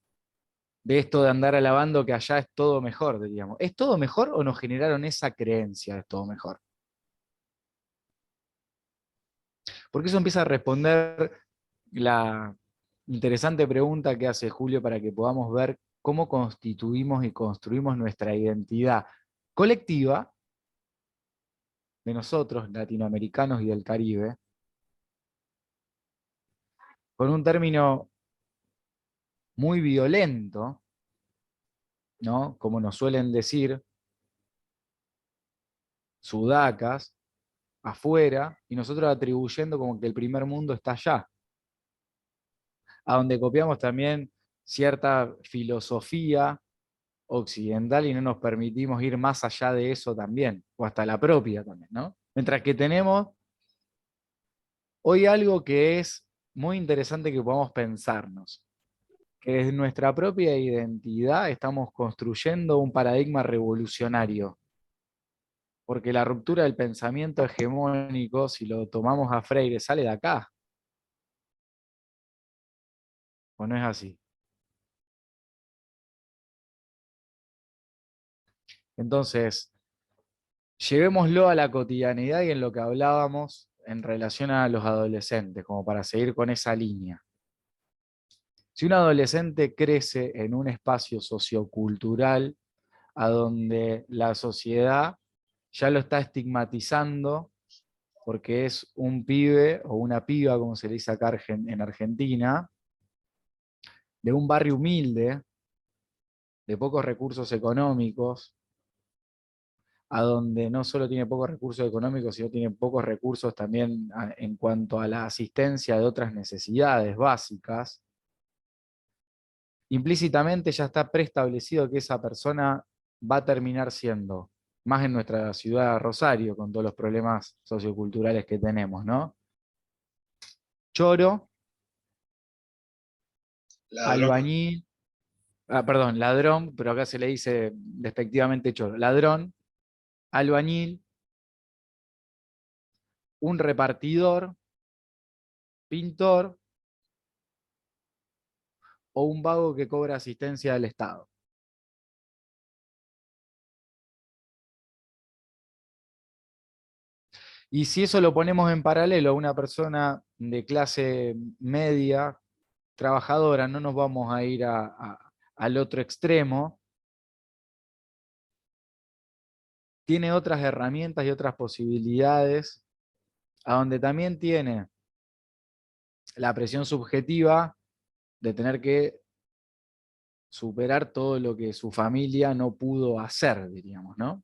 [SPEAKER 5] De esto de andar alabando que allá es todo mejor, diríamos. ¿Es todo mejor o nos generaron esa creencia de todo mejor? Porque eso empieza a responder la interesante pregunta que hace Julio para que podamos ver cómo constituimos y construimos nuestra identidad colectiva de nosotros, latinoamericanos y del Caribe, con un término muy violento, ¿no? Como nos suelen decir, sudacas, afuera, y nosotros atribuyendo como que el primer mundo está allá. A donde copiamos también cierta filosofía occidental y no nos permitimos ir más allá de eso también, o hasta la propia también, ¿no? Mientras que tenemos hoy algo que es muy interesante que podamos pensarnos, que desde nuestra propia identidad estamos construyendo un paradigma revolucionario, porque la ruptura del pensamiento hegemónico, si lo tomamos a Freire, sale de acá, ¿o no es así? Entonces, llevémoslo a la cotidianidad y en lo que hablábamos en relación a los adolescentes, como para seguir con esa línea. Si un adolescente crece en un espacio sociocultural a donde la sociedad ya lo está estigmatizando porque es un pibe o una piba, como se le dice acá en Argentina, de un barrio humilde, de pocos recursos económicos, a donde no solo tiene pocos recursos económicos, sino tiene pocos recursos también en cuanto a la asistencia de otras necesidades básicas, implícitamente ya está preestablecido que esa persona va a terminar siendo, más en nuestra ciudad de Rosario, con todos los problemas socioculturales que tenemos, ¿no? Choro,
[SPEAKER 2] Ladrón.
[SPEAKER 5] albañil, perdón, ladrón, pero acá se le dice despectivamente choro, ladrón, albañil, un repartidor, pintor o un vago que cobra asistencia del Estado. Y si eso lo ponemos en paralelo a una persona de clase media, trabajadora, no nos vamos a ir al otro extremo, tiene otras herramientas y otras posibilidades, a donde también tiene la presión subjetiva de tener que superar todo lo que su familia no pudo hacer, diríamos, ¿no?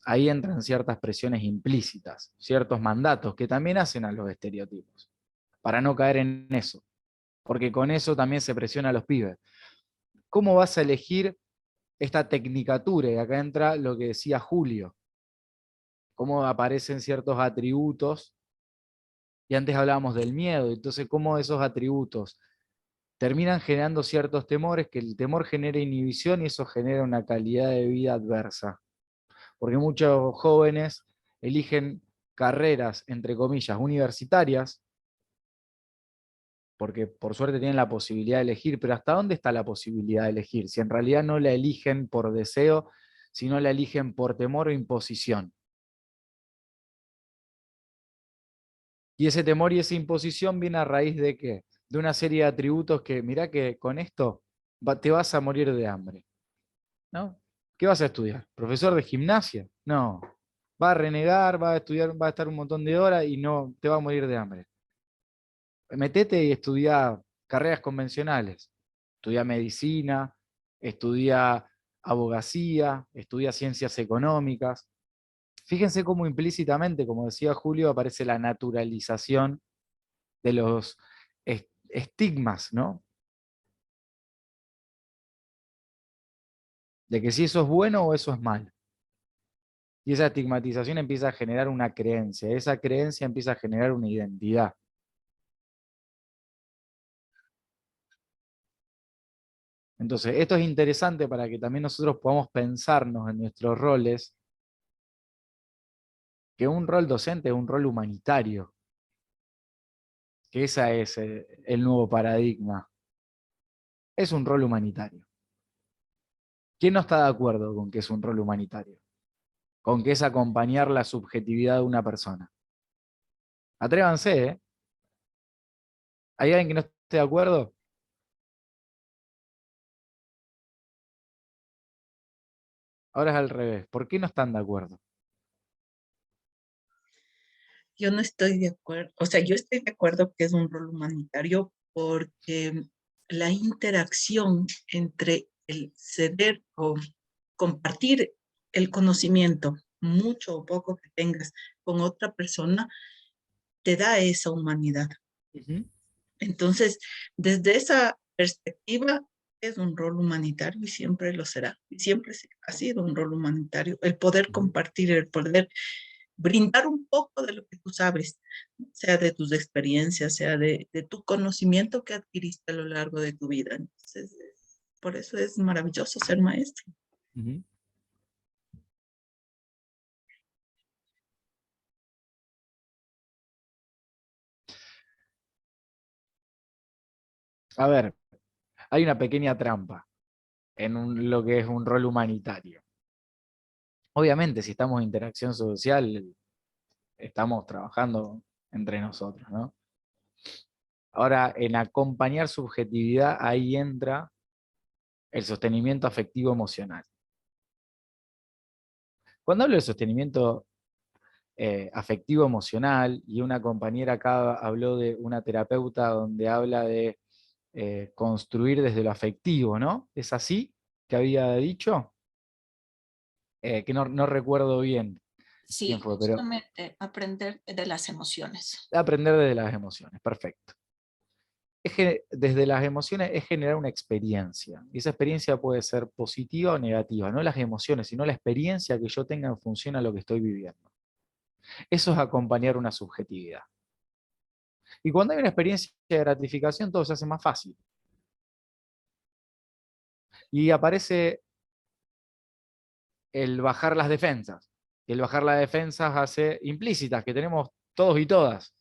[SPEAKER 5] Ahí entran ciertas presiones implícitas, ciertos mandatos que también hacen a los estereotipos, para no caer en eso, porque con eso también se presiona a los pibes. ¿Cómo vas a elegir esta tecnicatura? Y acá entra lo que decía Julio, cómo aparecen ciertos atributos, y antes hablábamos del miedo, entonces cómo esos atributos terminan generando ciertos temores, que el temor genera inhibición y eso genera una calidad de vida adversa. Porque muchos jóvenes eligen carreras, entre comillas, universitarias, porque por suerte tienen la posibilidad de elegir, pero ¿hasta dónde está la posibilidad de elegir? Si en realidad no la eligen por deseo, sino la eligen por temor o imposición. Y ese temor y esa imposición viene a raíz de ¿qué? De una serie de atributos que, mirá que con esto te vas a morir de hambre, ¿no? ¿Qué vas a estudiar? ¿Profesor de gimnasia? No. Va a renegar, va a estudiar, va a estar un montón de horas y no te va a morir de hambre. Metete y estudia carreras convencionales. Estudia medicina, estudia abogacía, estudia ciencias económicas. Fíjense cómo implícitamente, como decía Julio, aparece la naturalización de los estigmas, ¿no? De que si eso es bueno o eso es malo. Y esa estigmatización empieza a generar una creencia, esa creencia empieza a generar una identidad. Entonces, esto es interesante para que también nosotros podamos pensarnos en nuestros roles, que un rol docente es un rol humanitario, que ese es el nuevo paradigma. Es un rol humanitario. ¿Quién no está de acuerdo con que es un rol humanitario? Con que es acompañar la subjetividad de una persona. Atrévanse, ¿eh? ¿Hay alguien que no esté de acuerdo? Ahora es al revés. ¿Por qué no están de acuerdo?
[SPEAKER 6] Yo no estoy de acuerdo, o sea, yo estoy de acuerdo que es un rol humanitario porque la interacción entre el ceder o compartir el conocimiento, mucho o poco que tengas con otra persona, te da esa humanidad. Entonces, desde esa perspectiva, es un rol humanitario y siempre lo será. Y siempre ha sido un rol humanitario. El poder compartir, el poder brindar un poco de lo que tú sabes, sea de tus experiencias, sea de tu conocimiento que adquiriste a lo largo de tu vida. Entonces, por eso es maravilloso ser maestro.
[SPEAKER 5] A ver, hay una pequeña trampa en lo que es un rol humanitario. Obviamente, si estamos en interacción social, estamos trabajando entre nosotros, ¿no? Ahora, en acompañar subjetividad, ahí entra el sostenimiento afectivo emocional. Cuando hablo de sostenimiento afectivo emocional, y una compañera acá habló de una terapeuta donde habla de construir desde lo afectivo, ¿no? ¿Es así que había dicho? Que no recuerdo bien quién
[SPEAKER 10] Sí,
[SPEAKER 5] fue, pero
[SPEAKER 10] justamente aprender de las emociones.
[SPEAKER 5] aprender desde las emociones, perfecto. Desde las emociones es generar una experiencia, y esa experiencia puede ser positiva o negativa, no las emociones, sino la experiencia que yo tenga en función a lo que estoy viviendo. Eso es acompañar una subjetividad. Y cuando hay una experiencia de gratificación, todo se hace más fácil. Y aparece el bajar las defensas. Y el bajar las defensas hace implícitas, que tenemos todos y todas.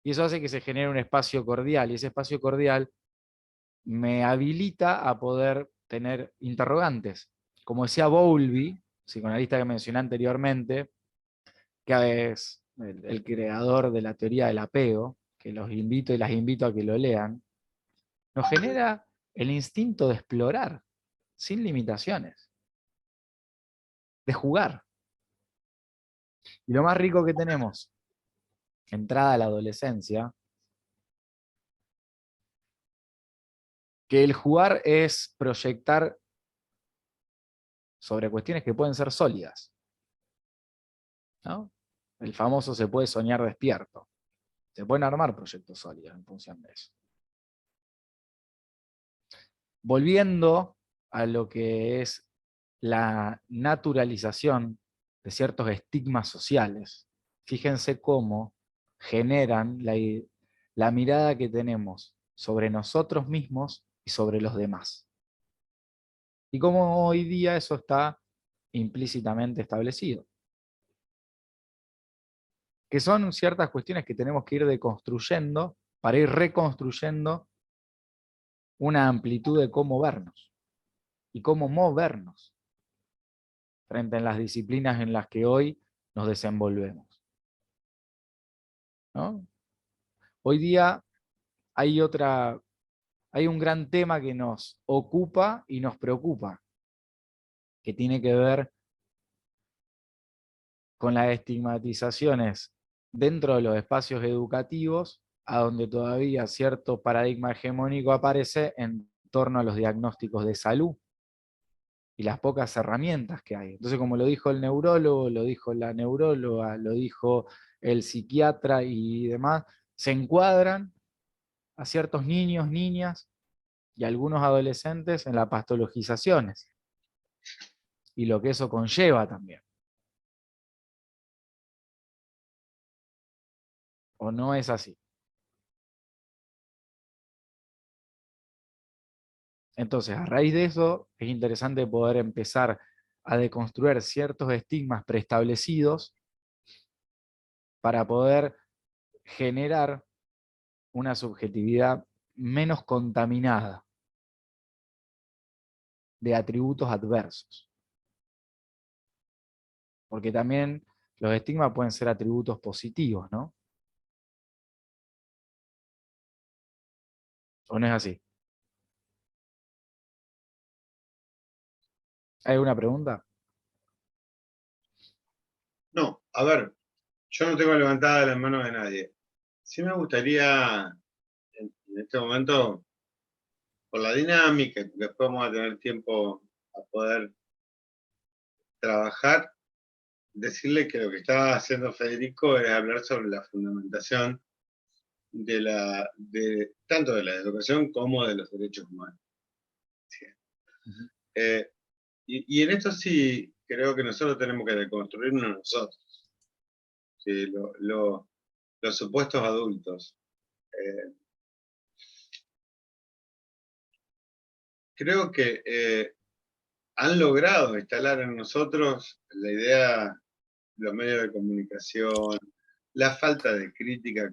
[SPEAKER 5] Y eso hace que se genere un espacio cordial. Y ese espacio cordial me habilita a poder tener interrogantes. Como decía Bowlby, psicoanalista que mencioné anteriormente, que es el creador de la teoría del apego, que los invito y las invito a que lo lean, nos genera el instinto de explorar, sin limitaciones, de jugar. Y lo más rico que tenemos, entrada a la adolescencia, que el jugar es proyectar sobre cuestiones que pueden ser sólidas, ¿no? El famoso se puede soñar despierto. Se pueden armar proyectos sólidos en función de eso. Volviendo a lo que es la naturalización de ciertos estigmas sociales, fíjense cómo generan la mirada que tenemos sobre nosotros mismos y sobre los demás. Y cómo hoy día eso está implícitamente establecido. Que son ciertas cuestiones que tenemos que ir deconstruyendo para ir reconstruyendo una amplitud de cómo vernos y cómo movernos frente a las disciplinas en las que hoy nos desenvolvemos, ¿no? Hoy día hay un gran tema que nos ocupa y nos preocupa, que tiene que ver con las estigmatizaciones dentro de los espacios educativos, a donde todavía cierto paradigma hegemónico aparece en torno a los diagnósticos de salud y las pocas herramientas que hay. Entonces, como lo dijo el neurólogo, lo dijo la neuróloga, lo dijo el psiquiatra y demás, se encuadran a ciertos niños, niñas y algunos adolescentes en las patologizaciones y lo que eso conlleva también. ¿O no es así? Entonces, a raíz de eso, es interesante poder empezar a deconstruir ciertos estigmas preestablecidos para poder generar una subjetividad menos contaminada de atributos adversos. Porque también los estigmas pueden ser atributos positivos, ¿no? ¿O no es así? ¿Hay alguna pregunta?
[SPEAKER 2] No, a ver, yo no tengo levantada las manos de nadie. Sí me gustaría, en este momento, por la dinámica, que después vamos a tener tiempo a poder trabajar, decirle que lo que está haciendo Federico es hablar sobre la fundamentación tanto de la educación como de los derechos humanos. Sí. Y en esto sí creo que nosotros tenemos que deconstruirnos nosotros, ¿sí? Los supuestos adultos. Creo que han logrado instalar en nosotros la idea, los medios de comunicación, la falta de crítica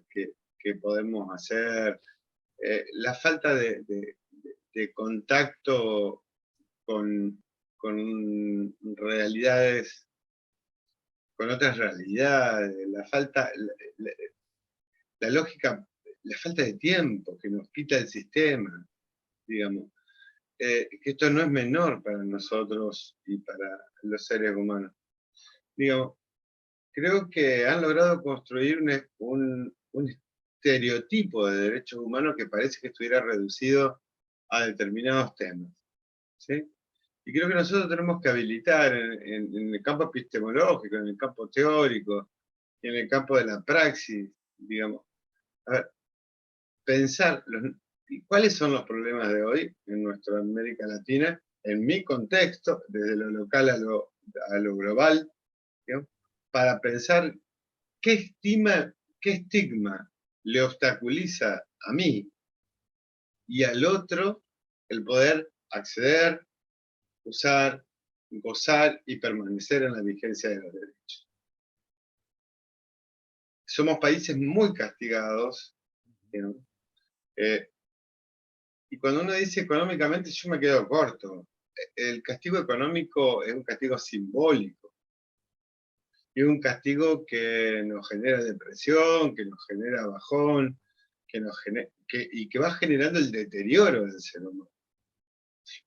[SPEAKER 2] que podemos hacer, la falta de contacto con realidades, con otras realidades, la lógica, la falta de tiempo que nos quita el sistema, digamos. Que esto no es menor para nosotros y para los seres humanos. Digamos, creo que han logrado construir un estereotipo de derechos humanos que parece que estuviera reducido a determinados temas, ¿sí? Y creo que nosotros tenemos que habilitar en el campo epistemológico, en el campo teórico, y en el campo de la praxis, digamos, a ver, pensar cuáles son los problemas de hoy en nuestra América Latina, en mi contexto, desde lo local a lo global, ¿no? Para pensar qué estigma le obstaculiza a mí y al otro el poder acceder, usar, gozar y permanecer en la vigencia de los derechos. Somos países muy castigados, ¿no? Y cuando uno dice económicamente, yo me quedo corto. El castigo económico es un castigo simbólico. Y es un castigo que nos genera depresión, que nos genera bajón, y que va generando el deterioro del ser humano.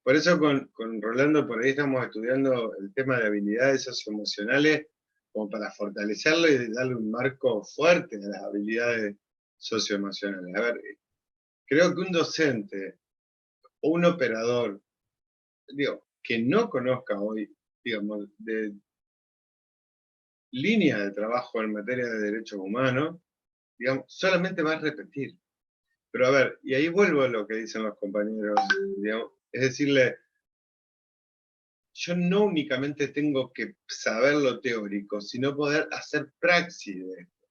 [SPEAKER 2] Por eso con Rolando por ahí estamos estudiando el tema de habilidades socioemocionales como para fortalecerlo y darle un marco fuerte a las habilidades socioemocionales. A ver, creo que un docente o un operador, digo, que no conozca hoy, digamos, de línea de trabajo en materia de derechos humanos, digamos, solamente va a repetir. Pero a ver, y ahí vuelvo a lo que dicen los compañeros, digamos, es decirle, yo no únicamente tengo que saber lo teórico, sino poder hacer praxis de esto.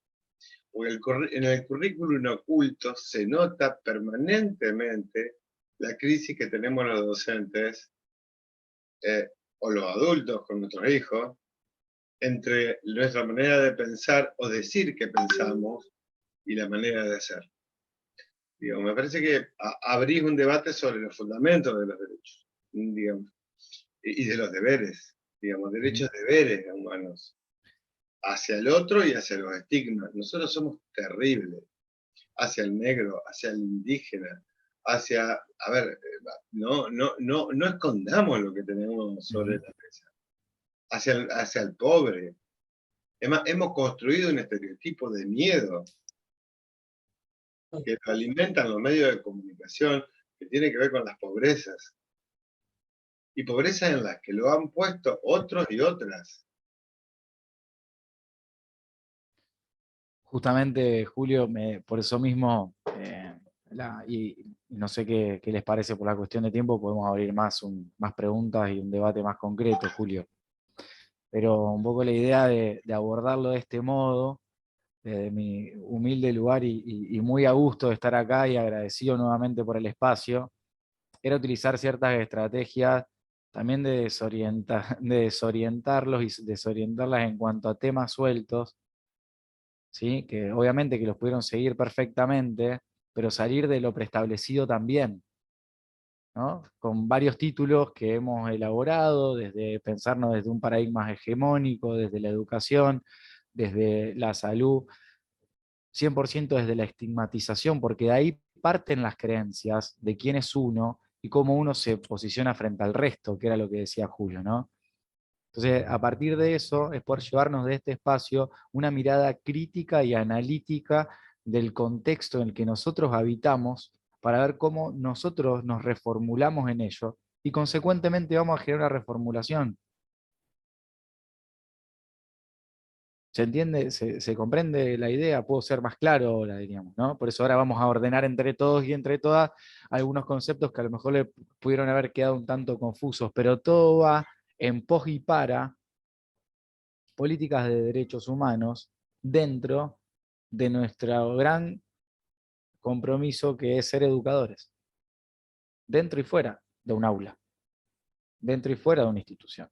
[SPEAKER 2] Porque en el currículum oculto se nota permanentemente la crisis que tenemos los docentes, o los adultos con nuestros hijos, entre nuestra manera de pensar o decir que pensamos y la manera de hacer. Digo, me parece que abrís un debate sobre los fundamentos de los derechos, digamos, y de los deberes, digamos, derechos y deberes humanos, hacia el otro y hacia los estigmas. Nosotros somos terribles, hacia el negro, hacia el indígena, hacia, a ver, no escondamos lo que tenemos sobre la mesa, hacia el pobre. Hemos construido un estereotipo de miedo que lo alimentan los medios de comunicación, que tiene que ver con las pobrezas. Y pobrezas en las que lo han puesto otros y otras.
[SPEAKER 5] Justamente, Julio, por eso mismo, y no sé qué les parece por la cuestión de tiempo, podemos abrir más preguntas y un debate más concreto, Julio. Pero un poco la idea de abordarlo de este modo desde mi humilde lugar y muy a gusto de estar acá y agradecido nuevamente por el espacio, era utilizar ciertas estrategias también de, de desorientarlos y desorientarlas en cuanto a temas sueltos, ¿sí? Que obviamente que los pudieron seguir perfectamente, pero salir de lo preestablecido también, ¿no? Con varios títulos que hemos elaborado, desde pensarnos desde un paradigma hegemónico, desde la educación, desde la salud, 100% desde la estigmatización, porque de ahí parten las creencias de quién es uno y cómo uno se posiciona frente al resto, que era lo que decía Julio, ¿no? Entonces, a partir de eso, es poder llevarnos de este espacio una mirada crítica y analítica del contexto en el que nosotros habitamos, para ver cómo nosotros nos reformulamos en ello, y consecuentemente vamos a generar una reformulación. ¿Se entiende? ¿Se comprende la idea? Puedo ser más claro ahora, diríamos, ¿no? Por eso ahora vamos a ordenar entre todos y entre todas algunos conceptos que a lo mejor le pudieron haber quedado un tanto confusos, pero todo va en pos y para políticas de derechos humanos dentro de nuestro gran compromiso, que es ser educadores, dentro y fuera de un aula, dentro y fuera de una institución.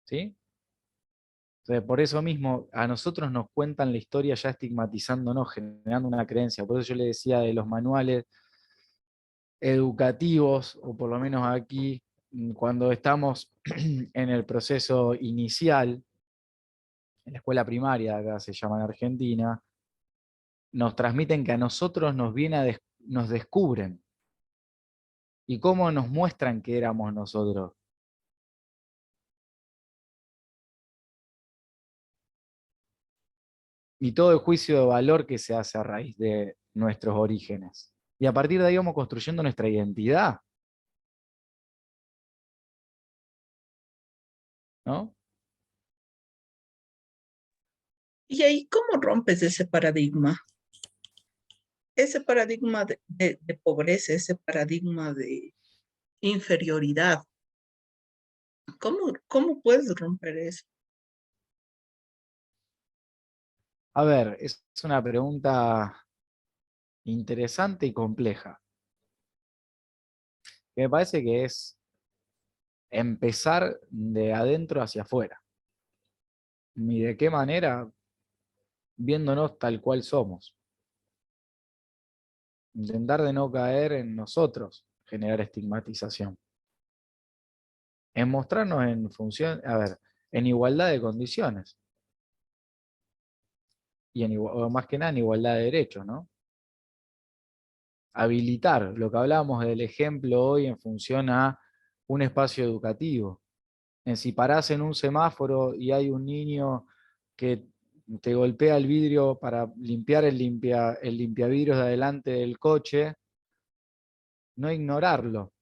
[SPEAKER 5] ¿Sí? Entonces, por eso mismo, a nosotros nos cuentan la historia ya estigmatizándonos, generando una creencia. Por eso yo le decía de los manuales educativos, o por lo menos aquí, cuando estamos en el proceso inicial, en la escuela primaria, acá se llama en Argentina, nos transmiten que a nosotros nos nos descubren. ¿Y cómo nos muestran que éramos nosotros? Y todo el juicio de valor que se hace a raíz de nuestros orígenes. Y a partir de ahí vamos construyendo nuestra identidad, ¿no?
[SPEAKER 6] ¿Y ahí cómo rompes ese paradigma? Ese paradigma de pobreza, ese paradigma de inferioridad. ¿Cómo puedes romper eso?
[SPEAKER 5] A ver, es una pregunta interesante y compleja, que me parece que es empezar de adentro hacia afuera. ¿Y de qué manera? Viéndonos tal cual somos. Intentar de no caer en nosotros, generar estigmatización. En mostrarnos en función, a ver, en igualdad de condiciones. Y o más que nada en igualdad de derechos, ¿no? Habilitar, lo que hablábamos del ejemplo hoy en función a un espacio educativo. En si parás en un semáforo y hay un niño que te golpea el vidrio para limpiar el limpiavidrios de adelante del coche, no ignorarlo,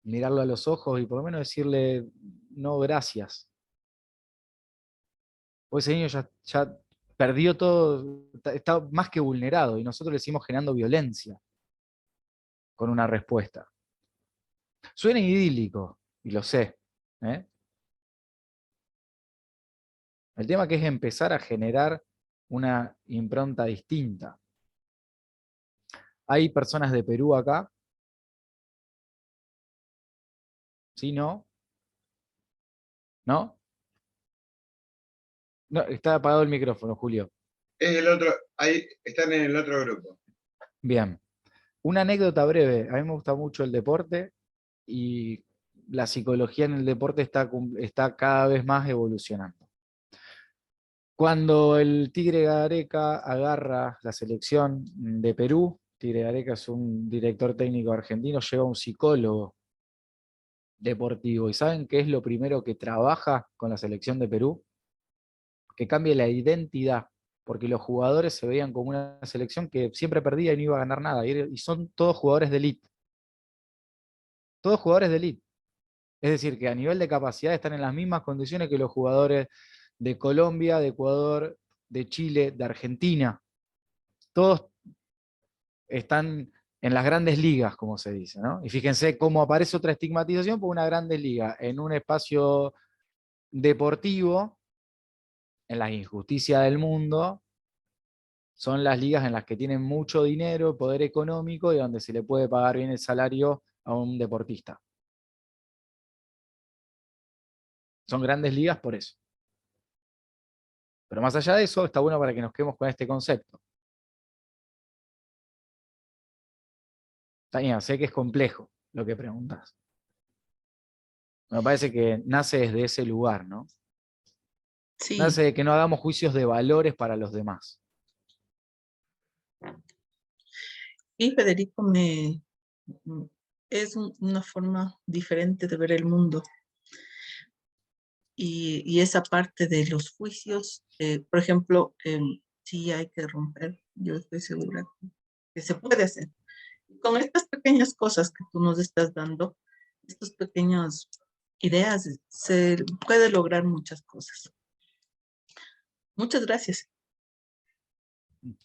[SPEAKER 5] mirarlo a los ojos y por lo menos decirle no, gracias. Pues ese niño ya perdió todo, está más que vulnerado y nosotros le seguimos generando violencia con una respuesta. Suena idílico, y lo sé, ¿eh? El tema que es empezar a generar una impronta distinta. Hay personas de Perú acá. ¿Sí, no? ¿No? No, está apagado el micrófono, Julio.
[SPEAKER 2] Es el otro, ahí están en el otro grupo.
[SPEAKER 5] Bien. Una anécdota breve. A mí me gusta mucho el deporte y la psicología en el deporte está cada vez más evolucionando. Cuando el Tigre Gareca agarra la selección de Perú, Tigre Gareca es un director técnico argentino, lleva un psicólogo deportivo. ¿Y saben qué es lo primero que trabaja con la selección de Perú? Que cambie la identidad, porque los jugadores se veían como una selección que siempre perdía y no iba a ganar nada, y son todos jugadores de élite. Todos jugadores de élite. Es decir, que a nivel de capacidad están en las mismas condiciones que los jugadores de Colombia, de Ecuador, de Chile, de Argentina. Todos están en las grandes ligas, como se dice, ¿no? Y fíjense cómo aparece otra estigmatización por una grandes liga, en un espacio deportivo, en las injusticias del mundo, son las ligas en las que tienen mucho dinero, poder económico y donde se le puede pagar bien el salario a un deportista. Son grandes ligas por eso. Pero más allá de eso, está bueno para que nos quedemos con este concepto. Tania, sé que es complejo lo que preguntas. Me parece que nace desde ese lugar, ¿no?
[SPEAKER 6] Sí,
[SPEAKER 5] Nace de que no hagamos juicios de valores para los demás.
[SPEAKER 6] y Federico es una forma diferente de ver el mundo. Y esa parte de los juicios, por ejemplo, sí hay que romper, yo estoy segura que se puede hacer. Con estas pequeñas cosas que tú nos estás dando, estas pequeñas ideas, se puede lograr muchas cosas. Muchas gracias.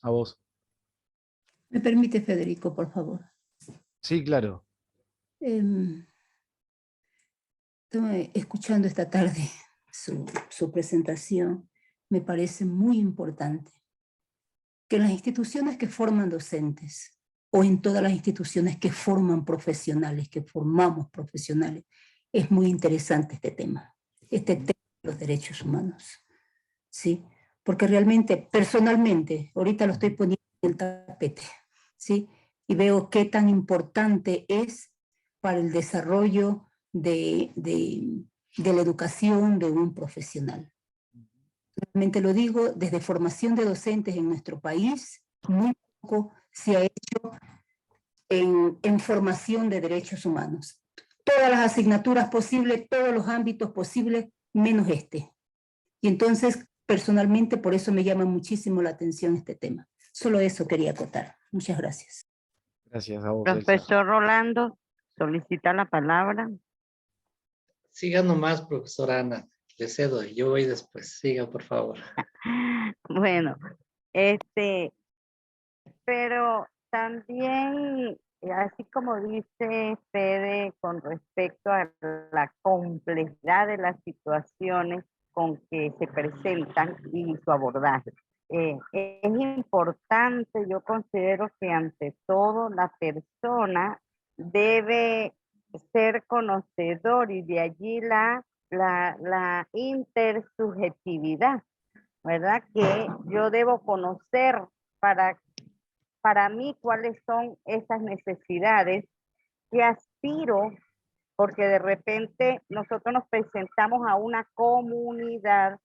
[SPEAKER 5] A vos.
[SPEAKER 7] ¿Me permite, Federico, por favor?
[SPEAKER 5] Sí, claro.
[SPEAKER 7] Estoy escuchando esta tarde su presentación. Me parece muy importante que en las instituciones que forman docentes o en todas las instituciones que forman profesionales, que formamos profesionales, es muy interesante este tema de los derechos humanos, ¿sí? Porque realmente, personalmente, ahorita lo estoy poniendo en el tapete, ¿sí? Y veo qué tan importante es para el desarrollo de la educación de un profesional. Realmente lo digo, desde formación de docentes en nuestro país, muy poco se ha hecho en formación de derechos humanos. Todas las asignaturas posibles, todos los ámbitos posibles, menos este. Y entonces, personalmente, por eso me llama muchísimo la atención este tema. Solo eso quería acotar. Muchas gracias.
[SPEAKER 5] Gracias a vos, Elsa.
[SPEAKER 8] Profesor Rolando, solicita la palabra.
[SPEAKER 4] Siga nomás, profesora Ana. Le cedo, yo voy después. Siga, por favor.
[SPEAKER 8] Bueno, pero también, así como dice Fede, con respecto a la complejidad de las situaciones con que se presentan y su abordaje. Es importante, yo considero que ante todo la persona debe ser conocedor y de allí la intersubjetividad, ¿verdad? Que yo debo conocer para mí cuáles son esas necesidades que aspiro, porque de repente nosotros nos presentamos a una comunidad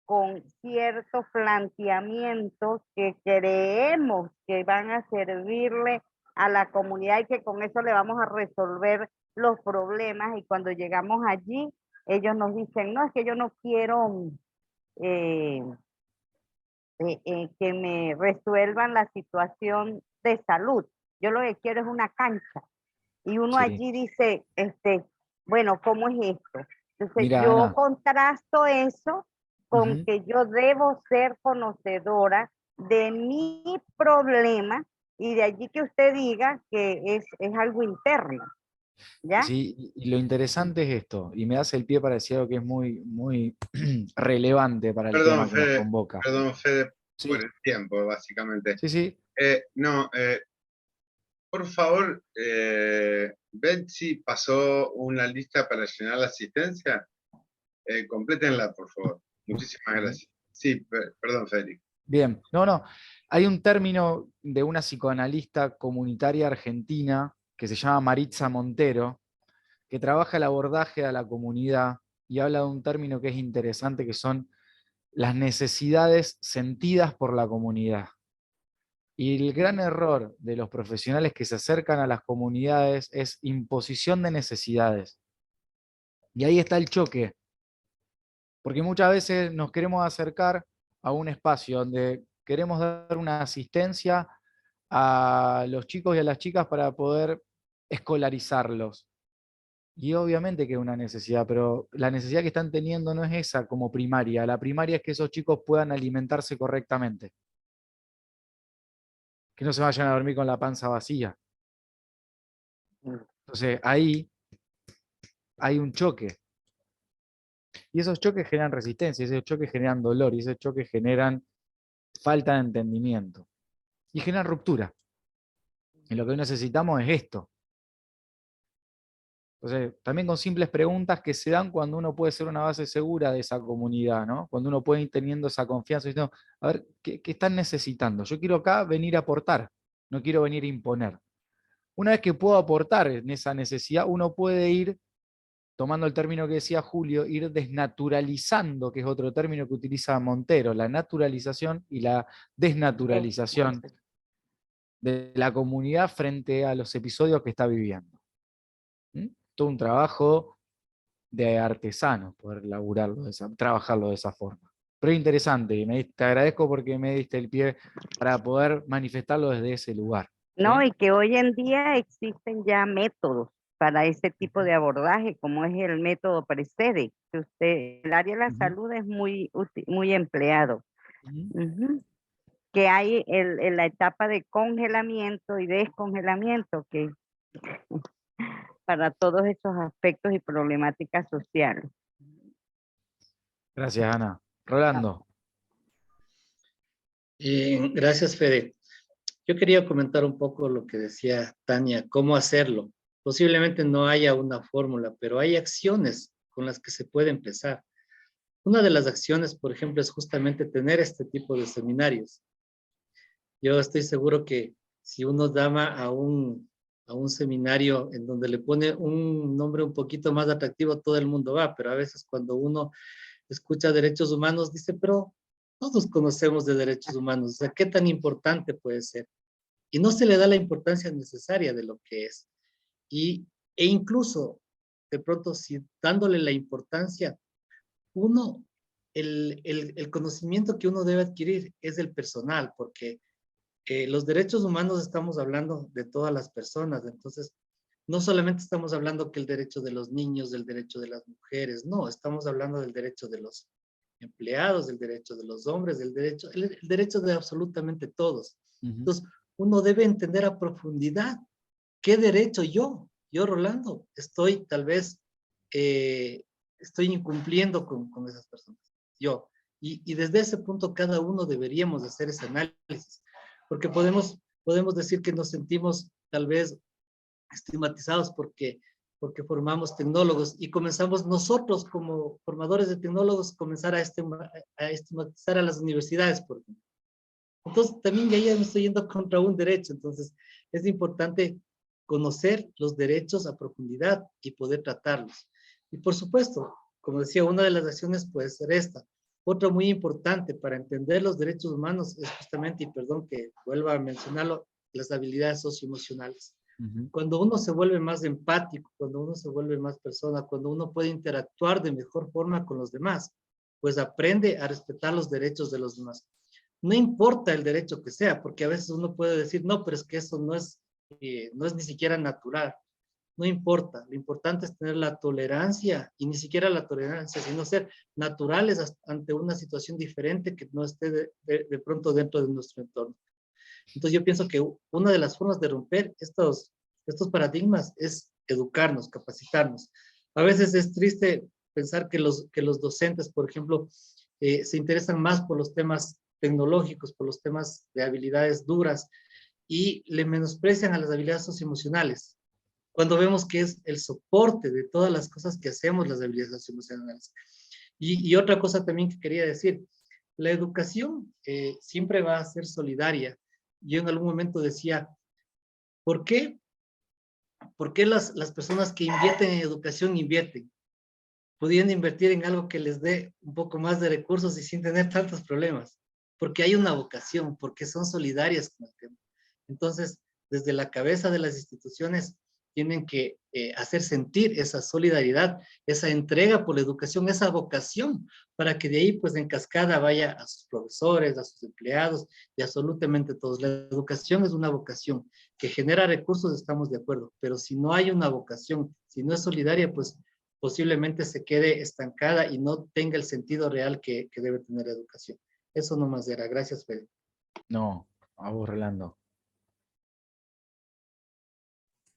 [SPEAKER 8] con ciertos planteamientos que creemos que van a servirle a la comunidad y que con eso le vamos a resolver los problemas, y cuando llegamos allí ellos nos dicen, no, es que yo no quiero que me resuelvan la situación de salud, yo lo que quiero es una cancha. Y uno
[SPEAKER 5] Sí.
[SPEAKER 8] allí dice, bueno, ¿cómo es esto? Entonces
[SPEAKER 5] Mira,
[SPEAKER 8] yo
[SPEAKER 5] Ana.
[SPEAKER 8] contrasto eso con
[SPEAKER 5] Ujú.
[SPEAKER 8] que yo debo ser conocedora de mi problema, y de allí que usted diga que es algo interno, ¿ya?
[SPEAKER 5] Sí, y lo interesante es esto, y me hace el pie para decir algo que es muy, muy relevante para el tema que nos convoca.
[SPEAKER 2] Perdón, Fede,
[SPEAKER 5] Sí,
[SPEAKER 2] por el tiempo, básicamente.
[SPEAKER 5] sí, sí.
[SPEAKER 2] Por favor, Betsy pasó una lista para llenar la asistencia. Complétenla, por favor. Muchísimas gracias. Sí, perdón, Federico.
[SPEAKER 5] Bien, no. Hay un término de una psicoanalista comunitaria argentina que se llama Maritza Montero, que trabaja el abordaje a la comunidad y habla de un término que es interesante, que son las necesidades sentidas por la comunidad. Y el gran error de los profesionales que se acercan a las comunidades es imposición de necesidades. Y ahí está el choque, porque muchas veces nos queremos acercar a un espacio donde queremos dar una asistencia a los chicos y a las chicas para poder escolarizarlos. Y obviamente que es una necesidad, pero la necesidad que están teniendo no es esa como primaria. La primaria es que esos chicos puedan alimentarse correctamente. Que no se vayan a dormir con la panza vacía. Entonces ahí hay un choque. Y esos choques generan resistencia, esos choques generan dolor, y esos choques generan falta de entendimiento. Y generan ruptura. Y lo que necesitamos es esto. Entonces, también con simples preguntas que se dan cuando uno puede ser una base segura de esa comunidad, ¿no? Cuando uno puede ir teniendo esa confianza, diciendo, a ver, ¿qué están necesitando? Yo quiero acá venir a aportar, no quiero venir a imponer. Una vez que puedo aportar en esa necesidad, uno puede ir, tomando el término que decía Julio, ir desnaturalizando, que es otro término que utiliza Montero, la naturalización y la desnaturalización de la comunidad frente a los episodios que está viviendo. Todo un trabajo de artesanos poder trabajarlo de esa forma. Pero interesante, y te agradezco porque me diste el pie para poder manifestarlo desde ese lugar.
[SPEAKER 8] No,
[SPEAKER 5] ¿sí?
[SPEAKER 8] y que hoy en día existen ya métodos para ese tipo de abordaje, como es el método Precede, que el área de la salud es muy empleado. Que hay la etapa de congelamiento y descongelamiento, que para todos estos aspectos y problemáticas sociales.
[SPEAKER 5] Gracias, Ana. Rolando.
[SPEAKER 4] Gracias, Fede. Yo quería comentar un poco lo que decía Tania, cómo hacerlo. Posiblemente no haya una fórmula, pero hay acciones con las que se puede empezar. Una de las acciones, por ejemplo, es justamente tener este tipo de seminarios. Yo estoy seguro que si uno llama a un seminario en donde le pone un nombre un poquito más atractivo, todo el mundo va, pero a veces cuando uno escucha derechos humanos, dice, pero todos conocemos de derechos humanos, o sea, ¿qué tan importante puede ser? Y no se le da la importancia necesaria de lo que es. E incluso, de pronto, si dándole la importancia, el conocimiento que uno debe adquirir es el personal, porque los derechos humanos estamos hablando de todas las personas, entonces no solamente estamos hablando que el derecho de los niños, del derecho de las mujeres, no, estamos hablando del derecho de los empleados, del derecho de los hombres, el derecho de absolutamente todos. Entonces, uno debe entender a profundidad qué derecho yo, Rolando, estoy tal vez, estoy incumpliendo con esas personas, yo. Y desde ese punto cada uno deberíamos hacer ese análisis, porque podemos decir que nos sentimos tal vez estigmatizados porque formamos tecnólogos y comenzamos nosotros como formadores de tecnólogos comenzar a estigmatizar a las universidades, por ejemplo. Entonces también ya me estoy yendo contra un derecho, entonces es importante conocer los derechos a profundidad y poder tratarlos. Y por supuesto, como decía, una de las acciones puede ser esta. Otra muy importante para entender los derechos humanos es justamente, y perdón que vuelva a mencionarlo, las habilidades socioemocionales. Cuando uno se vuelve más empático, cuando uno se vuelve más persona, cuando uno puede interactuar de mejor forma con los demás, pues aprende a respetar los derechos de los demás. No importa el derecho que sea, porque a veces uno puede decir, no, pero es que eso no es ni siquiera natural. No importa, lo importante es tener la tolerancia, y ni siquiera la tolerancia, sino ser naturales ante una situación diferente que no esté de pronto dentro de nuestro entorno. Entonces yo pienso que una de las formas de romper estos paradigmas es educarnos, capacitarnos. A veces es triste pensar que los docentes, por ejemplo, se interesan más por los temas tecnológicos, por los temas de habilidades duras, y le menosprecian a las habilidades socioemocionales, cuando vemos que es el soporte de todas las cosas que hacemos las habilidades socioemocionales. Y otra cosa también que quería decir, la educación siempre va a ser solidaria. Yo en algún momento decía, ¿por qué las personas que invierten en educación invierten? Pudiendo invertir en algo que les dé un poco más de recursos y sin tener tantos problemas. Porque hay una vocación, porque son solidarias con el tema. Entonces, desde la cabeza de las instituciones tienen que hacer sentir esa solidaridad, esa entrega por la educación, esa vocación, para que de ahí, pues en cascada, vaya a sus profesores, a sus empleados y absolutamente todos. La educación es una vocación que genera recursos, estamos de acuerdo, pero si no hay una vocación, si no es solidaria, pues posiblemente se quede estancada y no tenga el sentido real que debe tener la educación. Eso nomás era. Gracias, Fede.
[SPEAKER 5] No, a vos, Rolando.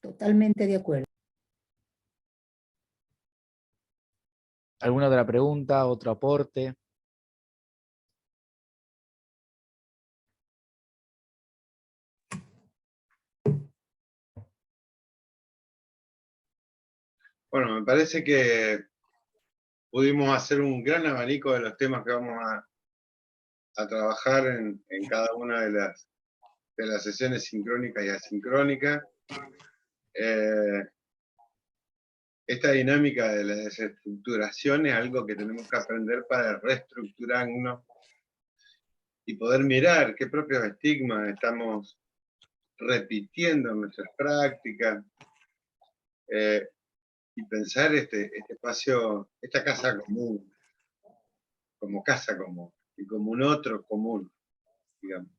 [SPEAKER 7] Totalmente de acuerdo.
[SPEAKER 5] ¿Alguna otra pregunta, otro aporte?
[SPEAKER 2] Bueno, me parece que pudimos hacer un gran abanico de los temas que vamos a trabajar en cada una de las sesiones sincrónicas y asincrónicas. Esta dinámica de la desestructuración es algo que tenemos que aprender para reestructurarnos y poder mirar qué propios estigmas estamos repitiendo en nuestras prácticas, y pensar este espacio, esta casa común, como casa común, y como un otro común, digamos.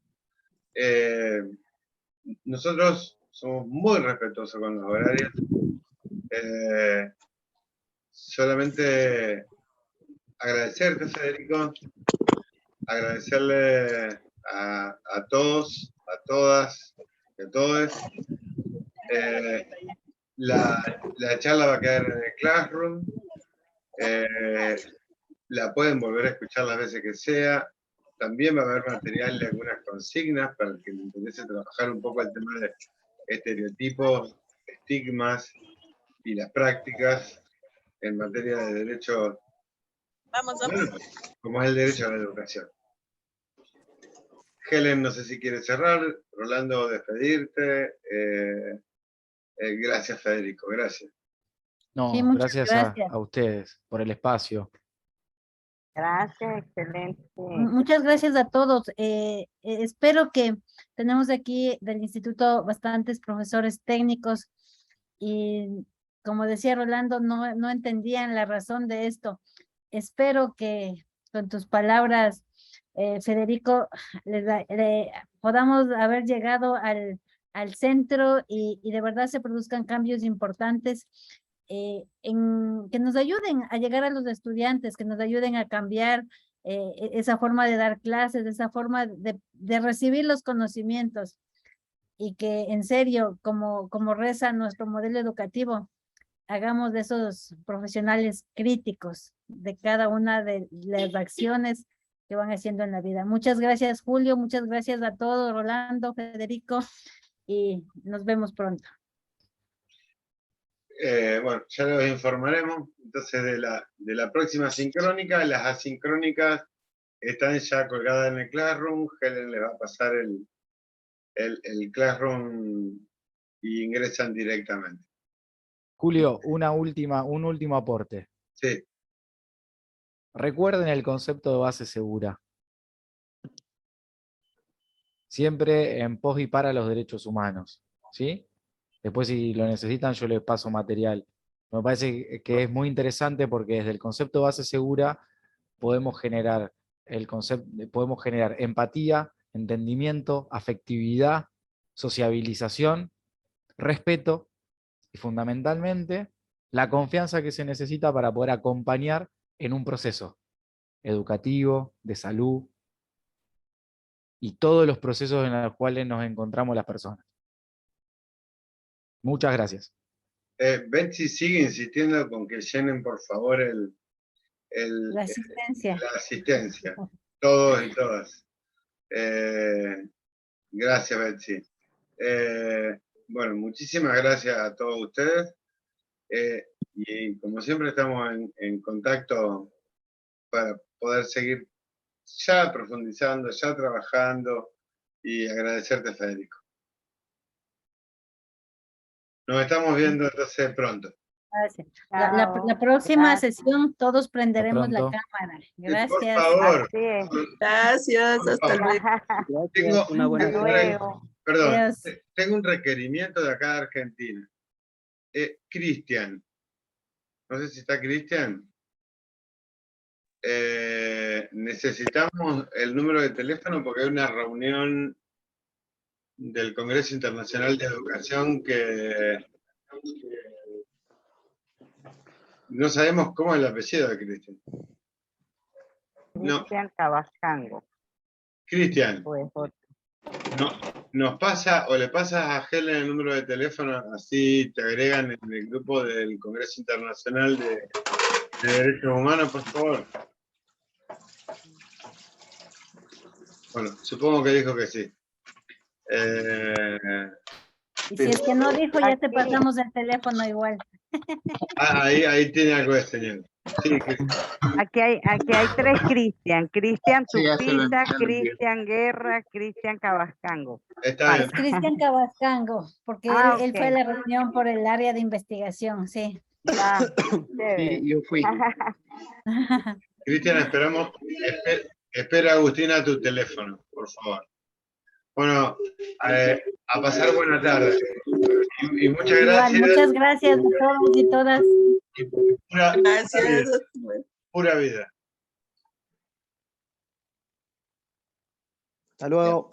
[SPEAKER 2] Nosotros somos muy respetuosos con los horarios. Solamente agradecerte, Federico, agradecerle a todos, a todas y a todos. La charla va a quedar en el Classroom. La pueden volver a escuchar las veces que sea. También va a haber material de algunas consignas para el que le interese trabajar un poco el tema de estereotipos, estigmas y las prácticas en materia de derechos, bueno, como es el derecho a la educación. Helen, no sé si quieres cerrar. Rolando, despedirte. Gracias, Federico, gracias.
[SPEAKER 5] No,
[SPEAKER 3] Sí, muchas
[SPEAKER 5] gracias
[SPEAKER 3] gracias.
[SPEAKER 5] a ustedes por el espacio.
[SPEAKER 8] Gracias, excelente.
[SPEAKER 3] Muchas gracias a todos. Espero que tenemos aquí del instituto bastantes profesores técnicos y como decía Rolando, no entendían la razón de esto. Espero que con tus palabras, Federico, podamos haber llegado al centro y de verdad se produzcan cambios importantes que nos ayuden a llegar a los estudiantes, que nos ayuden a cambiar esa forma de dar clases, esa forma de recibir los conocimientos y que en serio, como reza nuestro modelo educativo, hagamos de esos profesionales críticos de cada una de las acciones que van haciendo en la vida. Muchas gracias, Julio, muchas gracias a todos, Rolando, Federico, y nos vemos pronto.
[SPEAKER 2] Bueno, ya los informaremos. Entonces, de la próxima sincrónica, las asincrónicas están ya colgadas en el Classroom. Helen les va a pasar el Classroom y ingresan directamente.
[SPEAKER 5] Julio, un último aporte.
[SPEAKER 2] Sí.
[SPEAKER 5] Recuerden el concepto de base segura. Siempre en pos y para los derechos humanos, ¿sí? Después, si lo necesitan, yo les paso material. Me parece que es muy interesante porque desde el concepto de base segura podemos generar empatía, entendimiento, afectividad, sociabilización, respeto y fundamentalmente la confianza que se necesita para poder acompañar en un proceso educativo, de salud y todos los procesos en los cuales nos encontramos las personas. Muchas gracias.
[SPEAKER 2] Betsy sigue insistiendo con que llenen por favor
[SPEAKER 3] La asistencia.
[SPEAKER 2] la asistencia. Todos y todas. Gracias, Betsy. Bueno, muchísimas gracias a todos ustedes. Y como siempre estamos en contacto para poder seguir ya profundizando, ya trabajando y agradecerte, Federico. Nos estamos viendo entonces pronto.
[SPEAKER 3] Gracias. La próxima sesión todos prenderemos la cámara. Gracias.
[SPEAKER 2] Por favor.
[SPEAKER 6] Gracias, hasta luego.
[SPEAKER 2] Tengo
[SPEAKER 9] Una buena
[SPEAKER 8] tarde.
[SPEAKER 2] Perdón,
[SPEAKER 3] Adiós.
[SPEAKER 2] tengo un requerimiento de acá de Argentina. Cristian. No sé si está Cristian. Necesitamos el número de teléfono porque hay una reunión del Congreso Internacional de Educación que no sabemos cómo es el apellido de Cristian. No.
[SPEAKER 8] Cristian Cabascango.
[SPEAKER 2] Cristian,
[SPEAKER 8] Pues,
[SPEAKER 2] nos pasa o le pasas a Helen el número de teléfono, así te agregan en el grupo del Congreso Internacional de Derechos Humanos, por favor. Bueno, supongo que dijo que sí.
[SPEAKER 3] Y si es que no dijo, ya te pasamos el teléfono igual.
[SPEAKER 2] Ahí tiene algo de señal. Sí,
[SPEAKER 8] Aquí hay 3 Cristian. Cristian
[SPEAKER 1] Sí, ya se lo
[SPEAKER 8] Tupiza,
[SPEAKER 1] envié.
[SPEAKER 8] Cristian Guerra, Cristian Cabascango.
[SPEAKER 2] está bien.
[SPEAKER 3] Es Cristian Cabascango, porque él
[SPEAKER 8] Ok.
[SPEAKER 3] fue a la reunión por el área de investigación, sí.
[SPEAKER 8] Ah, chévere.
[SPEAKER 1] Sí, yo fui.
[SPEAKER 2] Cristian, esperamos. Espera, Agustina, tu teléfono, por favor. Bueno, a pasar buena tarde. Y muchas
[SPEAKER 3] Igual,
[SPEAKER 2] gracias.
[SPEAKER 3] muchas gracias a todos y todas.
[SPEAKER 6] Gracias.
[SPEAKER 2] Pura vida.
[SPEAKER 11] Hasta luego.